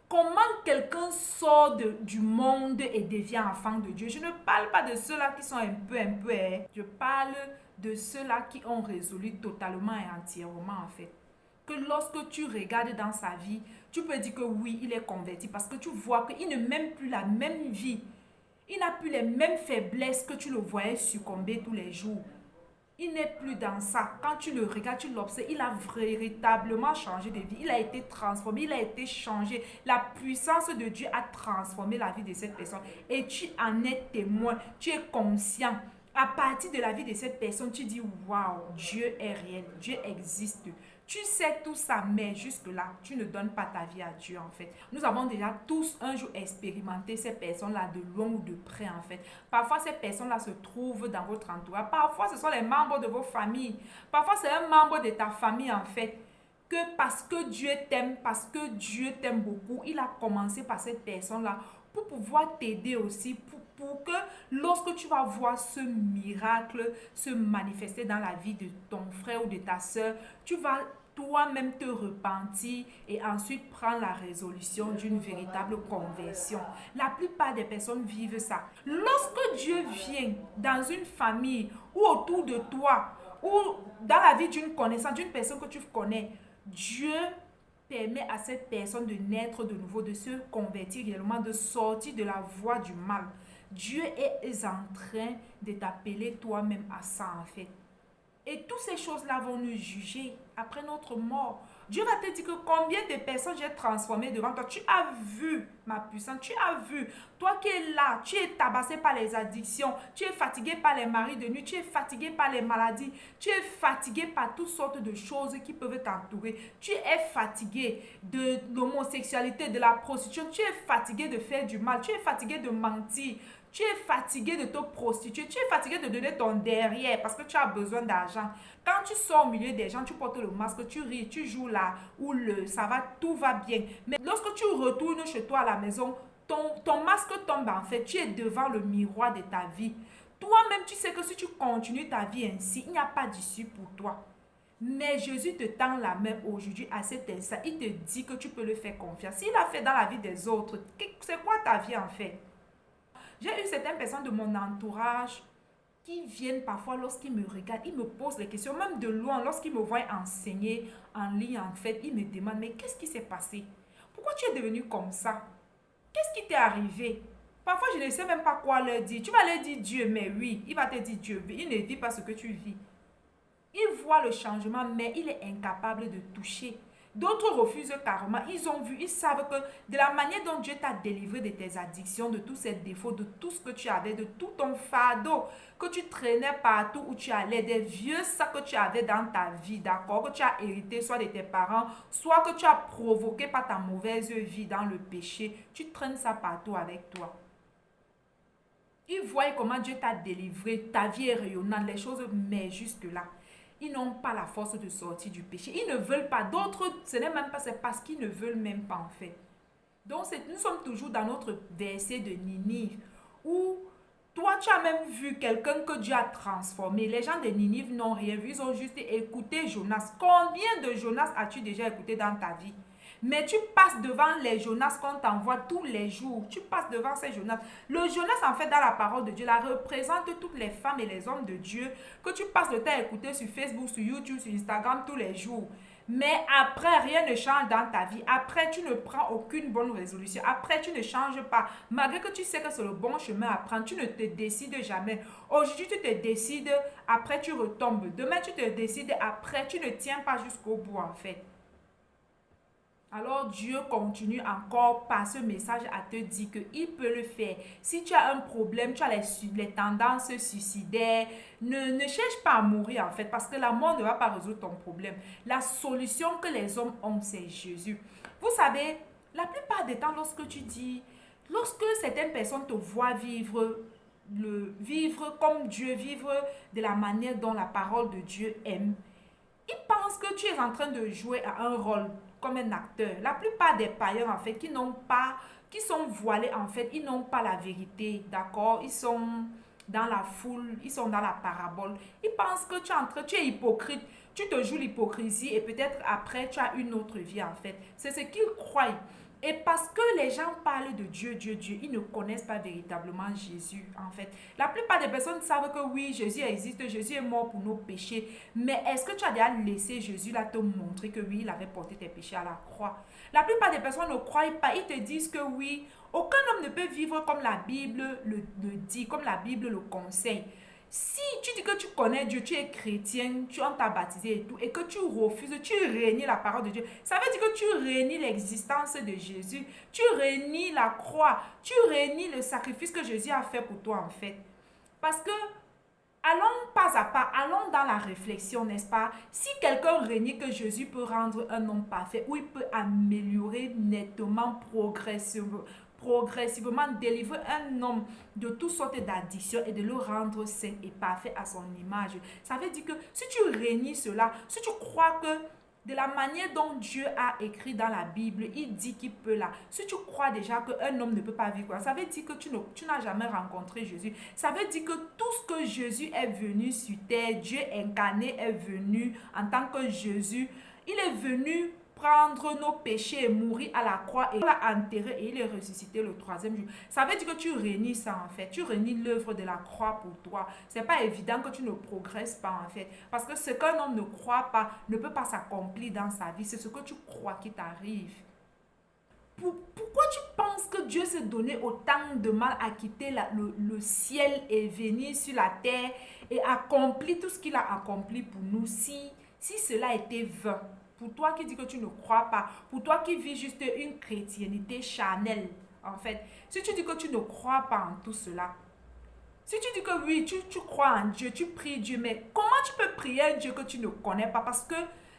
Comment quelqu'un sort du monde et devient enfant de Dieu? Je ne parle pas de ceux-là qui sont un peu, je parle de ceux-là qui ont résolu totalement et entièrement en fait. Que lorsque tu regardes dans sa vie, tu peux dire que oui, il est converti parce que tu vois qu'il ne mène plus la même vie. Il n'a plus les mêmes faiblesses que tu le voyais succomber tous les jours. Il n'est plus dans ça. Quand tu le regardes, tu l'observes, il a véritablement changé de vie. Il a été transformé, il a été changé. La puissance de Dieu a transformé la vie de cette personne. Et tu en es témoin, tu es conscient. À partir de la vie de cette personne, tu dis, waouh, Dieu est réel, Dieu existe. Tu sais tout ça, mais jusque-là, tu ne donnes pas ta vie à Dieu en fait. Nous avons déjà tous un jour expérimenté ces personnes-là de loin ou de près en fait. Parfois, ces personnes-là se trouvent dans votre entourage. Parfois, ce sont les membres de vos familles. Parfois, c'est un membre de ta famille en fait. Que parce que Dieu t'aime beaucoup, il a commencé par cette personne-là pour pouvoir t'aider aussi, pour que lorsque tu vas voir ce miracle se manifester dans la vie de ton frère ou de ta soeur, tu vas toi-même te repentir et ensuite prendre la résolution d'une véritable conversion. La plupart des personnes vivent ça. Lorsque Dieu vient dans une famille ou autour de toi, ou dans la vie d'une connaissance, d'une personne que tu connais, Dieu permet à cette personne de naître de nouveau, de se convertir réellement, de sortir de la voie du mal. Dieu est en train de t'appeler toi-même à ça en fait. Et toutes ces choses-là vont nous juger après notre mort. Dieu va te dire que combien de personnes j'ai transformées devant toi. Tu as vu ma puissance, tu as vu. Toi qui es là, tu es tabassé par les addictions, tu es fatigué par les maris de nuit, tu es fatigué par les maladies, tu es fatigué par toutes sortes de choses qui peuvent t'entourer. Tu es fatigué de l'homosexualité, de la prostitution, tu es fatigué de faire du mal, tu es fatigué de mentir. Tu es fatigué de te prostituer, tu es fatigué de donner ton derrière parce que tu as besoin d'argent. Quand tu sors au milieu des gens, tu portes le masque, tu ris, tu joues là, où ça va, tout va bien. Mais lorsque tu retournes chez toi à la maison, ton masque tombe en fait, tu es devant le miroir de ta vie. Toi-même, tu sais que si tu continues ta vie ainsi, il n'y a pas d'issue pour toi. Mais Jésus te tend la main aujourd'hui à cet instant. Il te dit que tu peux le faire confiance. S'il a fait dans la vie des autres, c'est quoi ta vie en fait? J'ai eu certaines personnes de mon entourage qui viennent parfois lorsqu'ils me regardent, ils me posent des questions, même de loin, lorsqu'ils me voient enseigner en ligne en fait, ils me demandent, mais qu'est-ce qui s'est passé? Pourquoi tu es devenu comme ça? Qu'est-ce qui t'est arrivé? Parfois, je ne sais même pas quoi leur dire. Tu vas leur dire Dieu, mais oui, il va te dire Dieu. Il ne vit pas ce que tu vis. Il voit le changement, mais il est incapable de toucher. D'autres refusent carrément. Ils ont vu, ils savent que de la manière dont Dieu t'a délivré de tes addictions, de tous ces défauts, de tout ce que tu avais, de tout ton fardeau que tu traînais partout où tu allais, des vieux sacs que tu avais dans ta vie, d'accord, que tu as hérité soit de tes parents, soit que tu as provoqué par ta mauvaise vie dans le péché, tu traînes ça partout avec toi. Ils voient comment Dieu t'a délivré, ta vie est rayonnante, les choses, mais jusque-là. Ils n'ont pas la force de sortir du péché. Ils ne veulent pas. D'autres, ce n'est même pas, c'est parce qu'ils ne veulent même pas en fait. Donc, nous sommes toujours dans notre verset de Ninive où toi, tu as même vu quelqu'un que Dieu a transformé. Les gens de Ninive n'ont rien vu. Ils ont juste écouté Jonas. Combien de Jonas as-tu déjà écouté dans ta vie? Mais tu passes devant les Jonas qu'on t'envoie tous les jours. Tu passes devant ces Jonas. Le Jonas, en fait, dans la parole de Dieu, la représente toutes les femmes et les hommes de Dieu que tu passes le temps à écouter sur Facebook, sur YouTube, sur Instagram tous les jours. Mais après, rien ne change dans ta vie. Après, tu ne prends aucune bonne résolution. Après, tu ne changes pas. Malgré que tu sais que c'est le bon chemin à prendre, tu ne te décides jamais. Aujourd'hui, tu te décides, après, tu retombes. Demain, tu te décides, après, tu ne tiens pas jusqu'au bout, en fait. Alors Dieu continue encore par ce message à te dire qu'il peut le faire. Si tu as un problème, tu as les tendances suicidaires, ne cherche pas à mourir en fait, parce que la mort ne va pas résoudre ton problème. La solution que les hommes ont, c'est Jésus. Vous savez, la plupart des temps, lorsque certaines personnes te voient vivre comme Dieu, vivre de la manière dont la parole de Dieu aime, ils pensent que tu es en train de jouer à un rôle comme un acteur. La plupart des païens, en fait, qui sont voilés, en fait, ils n'ont pas la vérité, d'accord? Ils sont dans la foule, ils sont dans la parabole. Ils pensent que tu es hypocrite, tu te joues l'hypocrisie et peut-être après, tu as une autre vie, en fait. C'est ce qu'ils croient. Et parce que les gens parlent de Dieu, Dieu, Dieu, ils ne connaissent pas véritablement Jésus, en fait. La plupart des personnes savent que oui, Jésus existe, Jésus est mort pour nos péchés. Mais est-ce que tu as déjà laissé Jésus là te montrer que oui, il avait porté tes péchés à la croix? La plupart des personnes ne croient pas. Ils te disent que oui, aucun homme ne peut vivre comme la Bible le dit, comme la Bible le conseille. Si tu dis que tu connais Dieu, tu es chrétien, on t'a baptisé et tout, et que tu refuses, tu renies la parole de Dieu, ça veut dire que tu renies l'existence de Jésus, tu renies la croix, tu renies le sacrifice que Jésus a fait pour toi en fait. Parce que, allons pas à pas, allons dans la réflexion, n'est-ce pas? Si quelqu'un renie que Jésus peut rendre un homme parfait, ou il peut améliorer nettement, progressivement délivrer un homme de toutes sortes d'addictions et de le rendre sain et parfait à son image. Ça veut dire que si tu renies cela, si tu crois que de la manière dont Dieu a écrit dans la Bible, il dit qu'il peut là. Si tu crois déjà qu'un homme ne peut pas vivre, ça veut dire que tu n'as jamais rencontré Jésus. Ça veut dire que tout ce que Jésus est venu sur terre, Dieu incarné est venu en tant que Jésus. Il est venu prendre nos péchés et mourir à la croix et l'a enterré et il est ressuscité le troisième jour. Ça veut dire que tu renies ça en fait. Tu renies l'œuvre de la croix pour toi. C'est pas évident que tu ne progresses pas en fait. Parce que ce qu'un homme ne croit pas ne peut pas s'accomplir dans sa vie. C'est ce que tu crois qui t'arrive. Pourquoi tu penses que Dieu s'est donné autant de mal à quitter le ciel et venir sur la terre et accomplir tout ce qu'il a accompli pour nous si cela était vain? Pour toi qui dis que tu ne crois pas, pour toi qui vis juste une chrétienté charnelle, en fait, si tu dis que tu ne crois pas en tout cela, si tu dis que oui, tu crois en Dieu, tu pries Dieu, mais comment tu peux prier un Dieu que tu ne connais pas? Parce que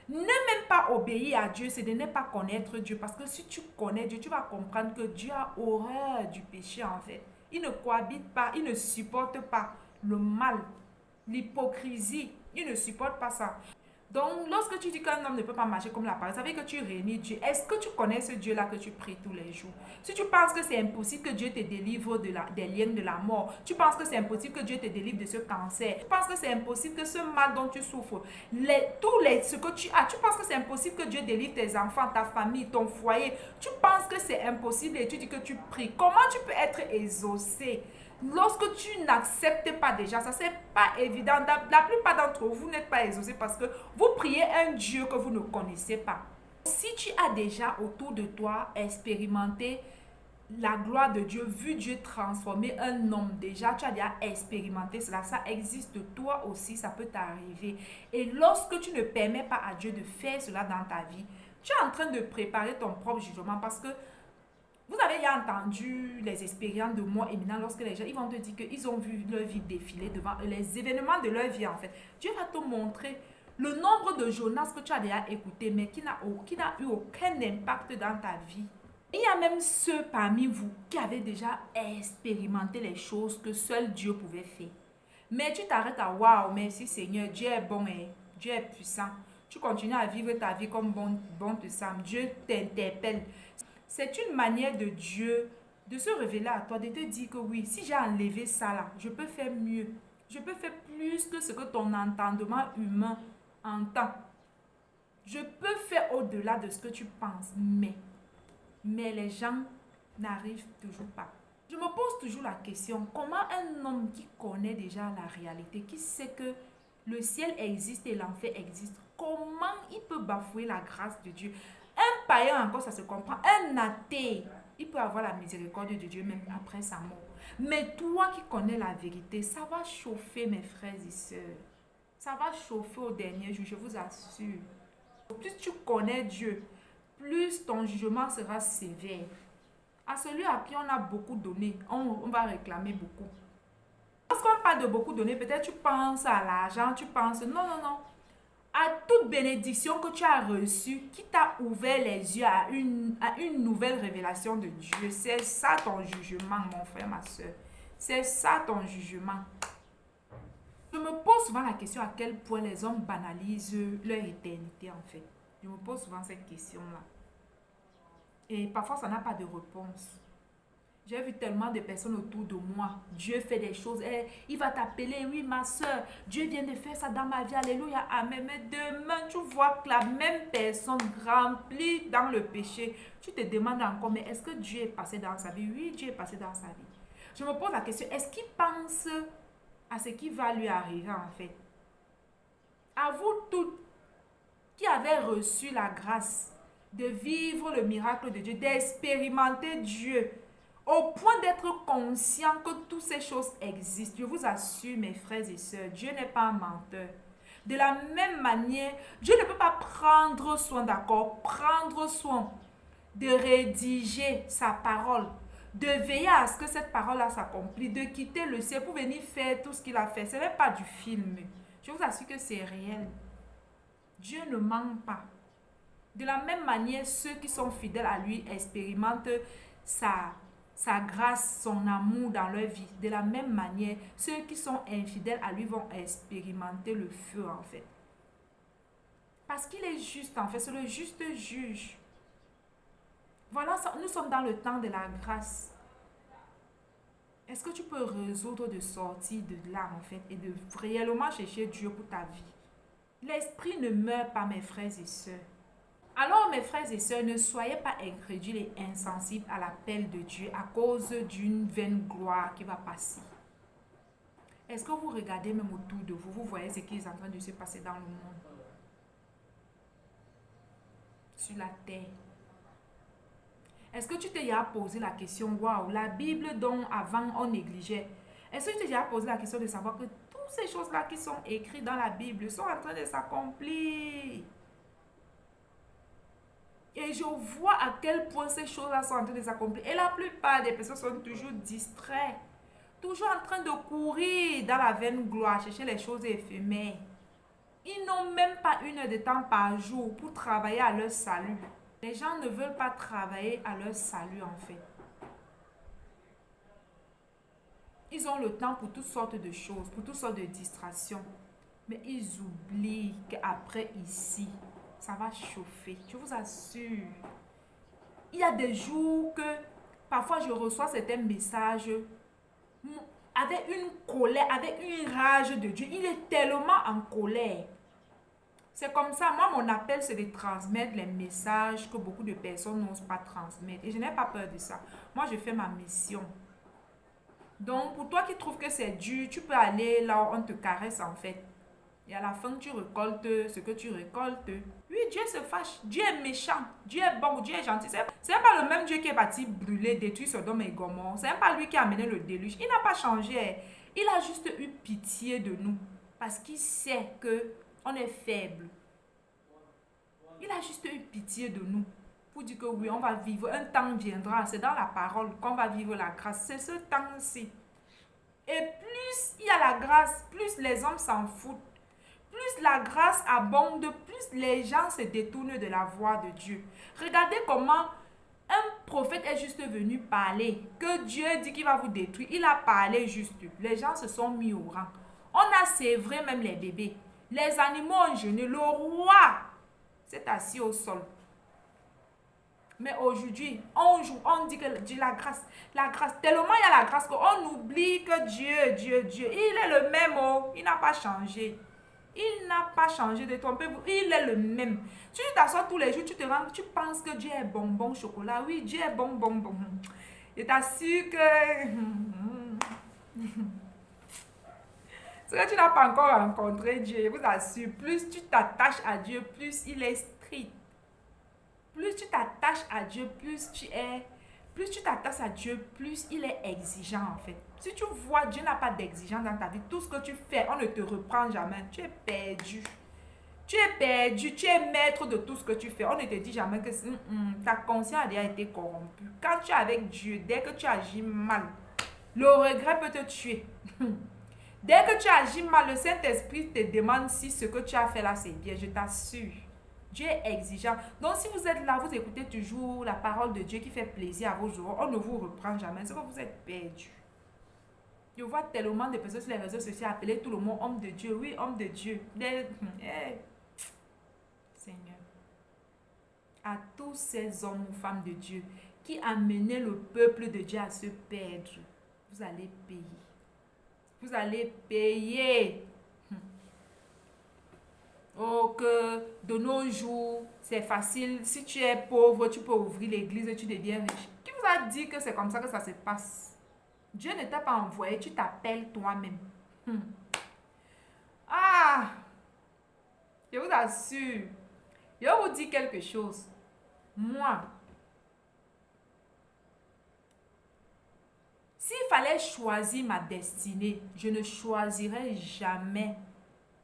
ne même pas obéir à Dieu, c'est de ne pas connaître Dieu. Parce que si tu connais Dieu, tu vas comprendre que Dieu a horreur du péché, en fait. Il ne cohabite pas, il ne supporte pas le mal, l'hypocrisie. Il ne supporte pas ça. Donc, lorsque tu dis qu'un homme ne peut pas marcher comme la parole, ça veut dire que tu réunis Dieu. Est-ce que tu connais ce Dieu-là que tu pries tous les jours? Si tu penses que c'est impossible que Dieu te délivre des liens de la mort, tu penses que c'est impossible que Dieu te délivre de ce cancer, tu penses que c'est impossible que ce mal dont tu souffres, ce que tu as, tu penses que c'est impossible que Dieu délivre tes enfants, ta famille, ton foyer, tu penses que c'est impossible et tu dis que tu pries. Comment tu peux être exaucé? Lorsque tu n'acceptes pas déjà, ça c'est pas évident. La plupart d'entre vous n'êtes pas exaucés parce que vous priez un Dieu que vous ne connaissez pas. Si tu as déjà autour de toi expérimenté la gloire de Dieu, vu Dieu transformer un homme, déjà tu as déjà expérimenté cela, ça existe, toi aussi ça peut t'arriver. Et lorsque tu ne permets pas à Dieu de faire cela dans ta vie, tu es en train de préparer ton propre jugement parce que vous avez déjà entendu les expériences de moi éminent lorsque les gens ils vont te dire qu'ils ont vu leur vie défiler devant eux, les événements de leur vie en fait. Dieu va te montrer le nombre de Jonas que tu as déjà écouté mais qui n'a eu aucun impact dans ta vie. Il y a même ceux parmi vous qui avaient déjà expérimenté les choses que seul Dieu pouvait faire. Mais tu t'arrêtes à waouh, merci Seigneur, Dieu est bon et Dieu est puissant. Tu continues à vivre ta vie comme bon te semble. Dieu t'interpelle. C'est une manière de Dieu de se révéler à toi, de te dire que oui, si j'ai enlevé ça là, je peux faire mieux. Je peux faire plus que ce que ton entendement humain entend. Je peux faire au-delà de ce que tu penses, mais les gens n'arrivent toujours pas. Je me pose toujours la question, comment un homme qui connaît déjà la réalité, qui sait que le ciel existe et l'enfer existe, comment il peut bafouer la grâce de Dieu? Un païen encore, ça se comprend. Un athée, il peut avoir la miséricorde de Dieu même après sa mort. Mais toi qui connais la vérité, ça va chauffer mes frères et sœurs. Ça va chauffer au dernier jour, je vous assure. Plus tu connais Dieu, plus ton jugement sera sévère. À celui à qui on a beaucoup donné, on va réclamer beaucoup. Lorsqu'on parle de beaucoup donné, peut-être tu penses à l'argent, tu penses, non, non, non. À toute bénédiction que tu as reçue, qui t'a ouvert les yeux à une nouvelle révélation de Dieu. C'est ça ton jugement, mon frère, ma soeur. C'est ça ton jugement. Je me pose souvent la question à quel point les hommes banalisent leur éternité, en fait. Je me pose souvent cette question-là. Et parfois, ça n'a pas de réponse. J'ai vu tellement de personnes autour de moi. Dieu fait des choses. Il va t'appeler, oui, ma soeur. Dieu vient de faire ça dans ma vie. Alléluia, amen. Mais demain, tu vois que la même personne remplie dans le péché. Tu te demandes encore, mais est-ce que Dieu est passé dans sa vie? Oui, Dieu est passé dans sa vie. Je me pose la question, est-ce qu'il pense à ce qui va lui arriver en fait? À vous toutes qui avez reçu la grâce de vivre le miracle de Dieu, d'expérimenter Dieu, au point d'être conscient que toutes ces choses existent. Je vous assure, mes frères et sœurs, Dieu n'est pas un menteur. De la même manière, Dieu ne peut pas prendre soin, d'accord, prendre soin de rédiger sa parole, de veiller à ce que cette parole-là s'accomplisse, de quitter le ciel pour venir faire tout ce qu'il a fait. Ce n'est pas du film. Je vous assure que c'est réel. Dieu ne ment pas. De la même manière, ceux qui sont fidèles à lui expérimentent sa grâce, son amour dans leur vie. De la même manière, ceux qui sont infidèles à lui vont expérimenter le feu en fait. Parce qu'il est juste en fait, c'est le juste juge. Voilà, nous sommes dans le temps de la grâce. Est-ce que tu peux résoudre de sortir de là en fait et de réellement chercher Dieu pour ta vie? L'esprit ne meurt pas, mes frères et sœurs. Alors, mes frères et sœurs, ne soyez pas incrédules et insensibles à l'appel de Dieu à cause d'une vaine gloire qui va passer. Est-ce que vous regardez même autour de vous, vous voyez ce qui est en train de se passer dans le monde, sur la terre? Est-ce que tu t'es déjà posé la question, waouh, la Bible dont avant on négligeait, est-ce que tu t'es déjà posé la question de savoir que toutes ces choses-là qui sont écrites dans la Bible sont en train de s'accomplir? Et je vois à quel point ces choses-là sont en train de s'accomplir. Et la plupart des personnes sont toujours distraites. Toujours en train de courir dans la vaine gloire, chercher les choses éphémères. Ils n'ont même pas une heure de temps par jour pour travailler à leur salut. Les gens ne veulent pas travailler à leur salut en fait. Ils ont le temps pour toutes sortes de choses, pour toutes sortes de distractions. Mais ils oublient qu'après ici, ça va chauffer. Je vous assure. Il y a des jours que parfois je reçois certains messages avec une colère, avec une rage de Dieu. Il est tellement en colère. C'est comme ça. Moi, mon appel, c'est de transmettre les messages que beaucoup de personnes n'osent pas transmettre. Et je n'ai pas peur de ça. Moi, je fais ma mission. Donc, pour toi qui trouves que c'est dur, tu peux aller là où on te caresse en fait. Et à la fin, tu récoltes ce que tu récoltes. Oui, Dieu se fâche. Dieu est méchant. Dieu est bon. Dieu est gentil. C'est même pas le même Dieu qui est parti brûler, détruire Sodome et Gomorrhe. C'est même pas lui qui a amené le déluge. Il n'a pas changé. Il a juste eu pitié de nous. Parce qu'il sait que on est faible. Il a juste eu pitié de nous. Pour dire que oui, on va vivre. Un temps viendra. C'est dans la parole qu'on va vivre la grâce. C'est ce temps-ci. Et plus il y a la grâce, plus les hommes s'en foutent. Plus la grâce abonde, plus les gens se détournent de la voie de Dieu. Regardez comment un prophète est juste venu parler, que Dieu dit qu'il va vous détruire. Il a parlé juste. Les gens se sont mis au rang. On a sévré même les bébés. Les animaux ont jeûné. Le roi s'est assis au sol. Mais aujourd'hui, on dit que Dieu, la grâce, tellement il y a la grâce qu'on oublie que Dieu, il est le même, oh, il n'a pas changé. Il n'a pas changé de trompez-vous. Il est le même. Si tu t'assois tous les jours, tu te rends, tu penses que Dieu est bonbon chocolat. Oui, Dieu est bonbon. Je t'assure que c'est que tu n'as pas encore rencontré Dieu. Je vous assure, plus tu t'attaches à Dieu, plus il est strict. Plus tu t'attaches à Dieu, plus tu t'attaches à Dieu, plus il est exigeant en fait. Si tu vois, Dieu n'a pas d'exigence dans ta vie. Tout ce que tu fais, on ne te reprend jamais. Tu es perdu. Tu es perdu. Tu es maître de tout ce que tu fais. On ne te dit jamais que ta conscience a déjà été corrompue. Quand tu es avec Dieu, dès que tu agis mal, le regret peut te tuer. Dès que tu agis mal, le Saint-Esprit te demande si ce que tu as fait là, c'est bien. Je t'assure. Dieu est exigeant. Donc, si vous êtes là, vous écoutez toujours la parole de Dieu qui fait plaisir à vos oreilles, on ne vous reprend jamais. C'est que vous êtes perdu. Je vois tellement de personnes sur les réseaux sociaux appeler tout le monde homme de Dieu. Oui, homme de Dieu. Seigneur, à tous ces hommes ou femmes de Dieu qui amenaient le peuple de Dieu à se perdre, vous allez payer. Vous allez payer. Oh, que de nos jours, c'est facile. Si tu es pauvre, tu peux ouvrir l'église et tu deviens riche. Qui vous a dit que c'est comme ça que ça se passe? Dieu ne t'a pas envoyé, tu t'appelles toi-même. Ah! Je vous assure. Je vais vous dire quelque chose. Moi, s'il fallait choisir ma destinée, je ne choisirais jamais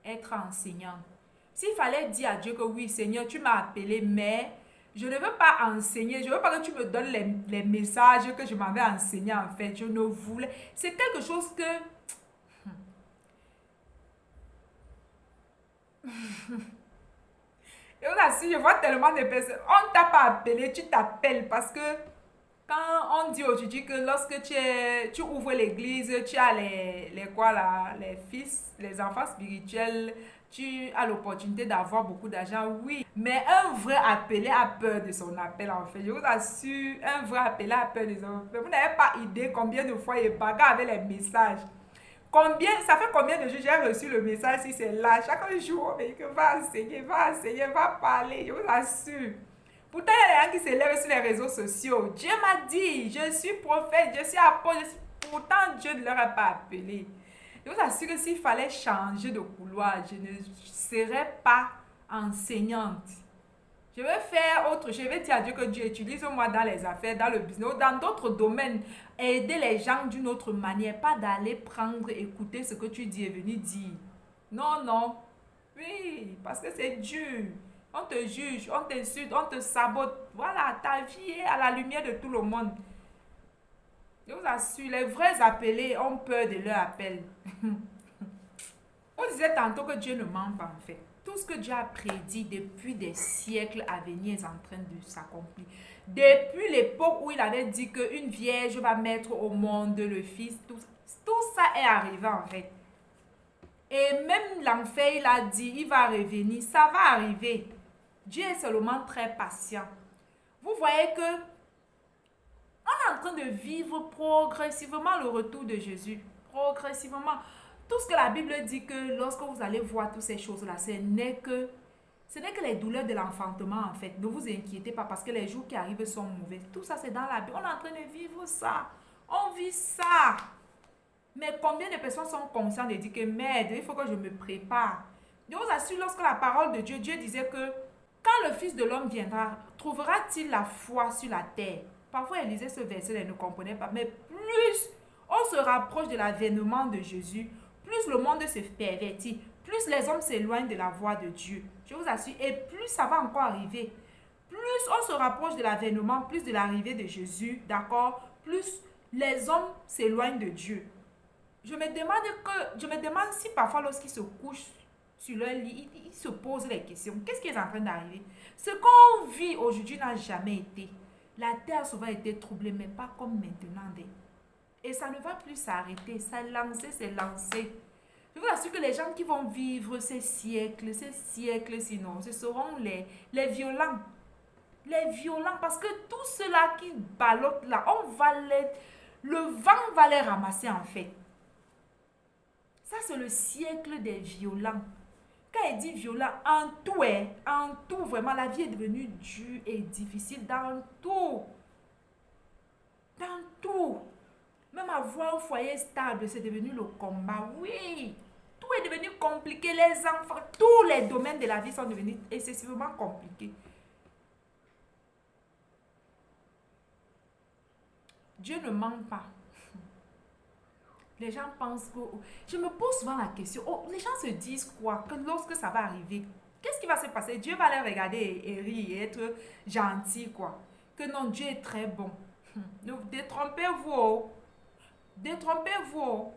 être enseignante. S'il fallait dire à Dieu que oui, Seigneur, tu m'as appelé, mais je ne veux pas enseigner. Je ne veux pas que tu me donnes les messages que je m'avais enseignés en fait. Je ne voulais. C'est quelque chose que... Et on a su, je vois tellement de personnes. On ne t'a pas appelé, tu t'appelles parce que quand on dit aujourd'hui que lorsque tu ouvres l'église, tu as les fils, les enfants spirituels, tu as l'opportunité d'avoir beaucoup d'argent, oui. Mais un vrai appelé a peur de son appel en fait. Je vous assure, un vrai appelé a peur de son appel. Vous n'avez pas idée combien de fois il bagarre avec les messages. Ça fait combien de jours j'ai reçu le message si c'est là. Chaque jour, on me dit que va enseigner, va parler. Je vous assure. Pourtant, il y a des gens qui s'élèvent sur les réseaux sociaux. Dieu m'a dit, je suis prophète, je suis apôtre. Pourtant, Dieu ne leur a pas appelé. Je vous assure que s'il fallait changer de couloir, je ne serais pas enseignante. Je vais faire autre. Je vais dire à Dieu que Dieu utilise-moi dans les affaires, dans le business, dans d'autres domaines. Aider les gens d'une autre manière. Pas d'aller prendre, écouter ce que tu dis et venir dire. Non, non. Oui, parce que c'est dur. On te juge, on t'insulte, on te sabote. Voilà, ta vie est à la lumière de tout le monde. Je vous assure, les vrais appelés ont peur de leur appel. On disait tantôt que Dieu ne ment pas en fait. Tout ce que Dieu a prédit depuis des siècles à venir est en train de s'accomplir. Depuis l'époque où il avait dit qu'une vierge va mettre au monde le fils, tout ça est arrivé en fait. Et même l'enfer, il a dit, il va revenir. Ça va arriver. Dieu est seulement très patient. Vous voyez que on est en train de vivre progressivement le retour de Jésus. Progressivement. Tout ce que la Bible dit que lorsque vous allez voir toutes ces choses-là, ce n'est que les douleurs de l'enfantement en fait. Ne vous inquiétez pas parce que les jours qui arrivent sont mauvais. Tout ça c'est dans la Bible. On est en train de vivre ça. On vit ça. Mais combien de personnes sont conscientes de dire que merde, il faut que je me prépare. Je vous assure, lorsque la parole de Dieu, Dieu disait que quand le Fils de l'homme viendra, trouvera-t-il la foi sur la terre? Parfois, elle lisait ce verset, elle ne comprenait pas. Mais plus on se rapproche de l'avènement de Jésus, plus le monde se pervertit, plus les hommes s'éloignent de la voie de Dieu. Je vous assure, et plus ça va encore arriver. Plus on se rapproche de l'avènement, plus de l'arrivée de Jésus, d'accord? Plus les hommes s'éloignent de Dieu. Je me demande si parfois lorsqu'ils se couchent sur leur lit, ils se posent les questions. Qu'est-ce qui est en train d'arriver? Ce qu'on vit aujourd'hui n'a jamais été. La terre a souvent été troublée, mais pas comme maintenant. Et ça ne va plus s'arrêter. Ça c'est lancé. Je vous assure que les gens qui vont vivre ces siècles sinon, ce seront les violents. Les violents, parce que tous ceux-là qui ballottent là, le vent va les ramasser en fait. Ça, c'est le siècle des violents. Quand elle dit violent, en tout, vraiment, la vie est devenue dure et difficile dans tout. Dans tout. Même avoir un foyer stable, c'est devenu le combat. Oui, tout est devenu compliqué. Les enfants, tous les domaines de la vie sont devenus excessivement compliqués. Dieu ne ment pas. Les gens pensent que... Je me pose souvent la question, les gens se disent quoi? Que lorsque ça va arriver, qu'est-ce qui va se passer? Dieu va les regarder et rire et être gentil, quoi. Que non, Dieu est très bon. Donc, détrompez-vous. Détrompez-vous.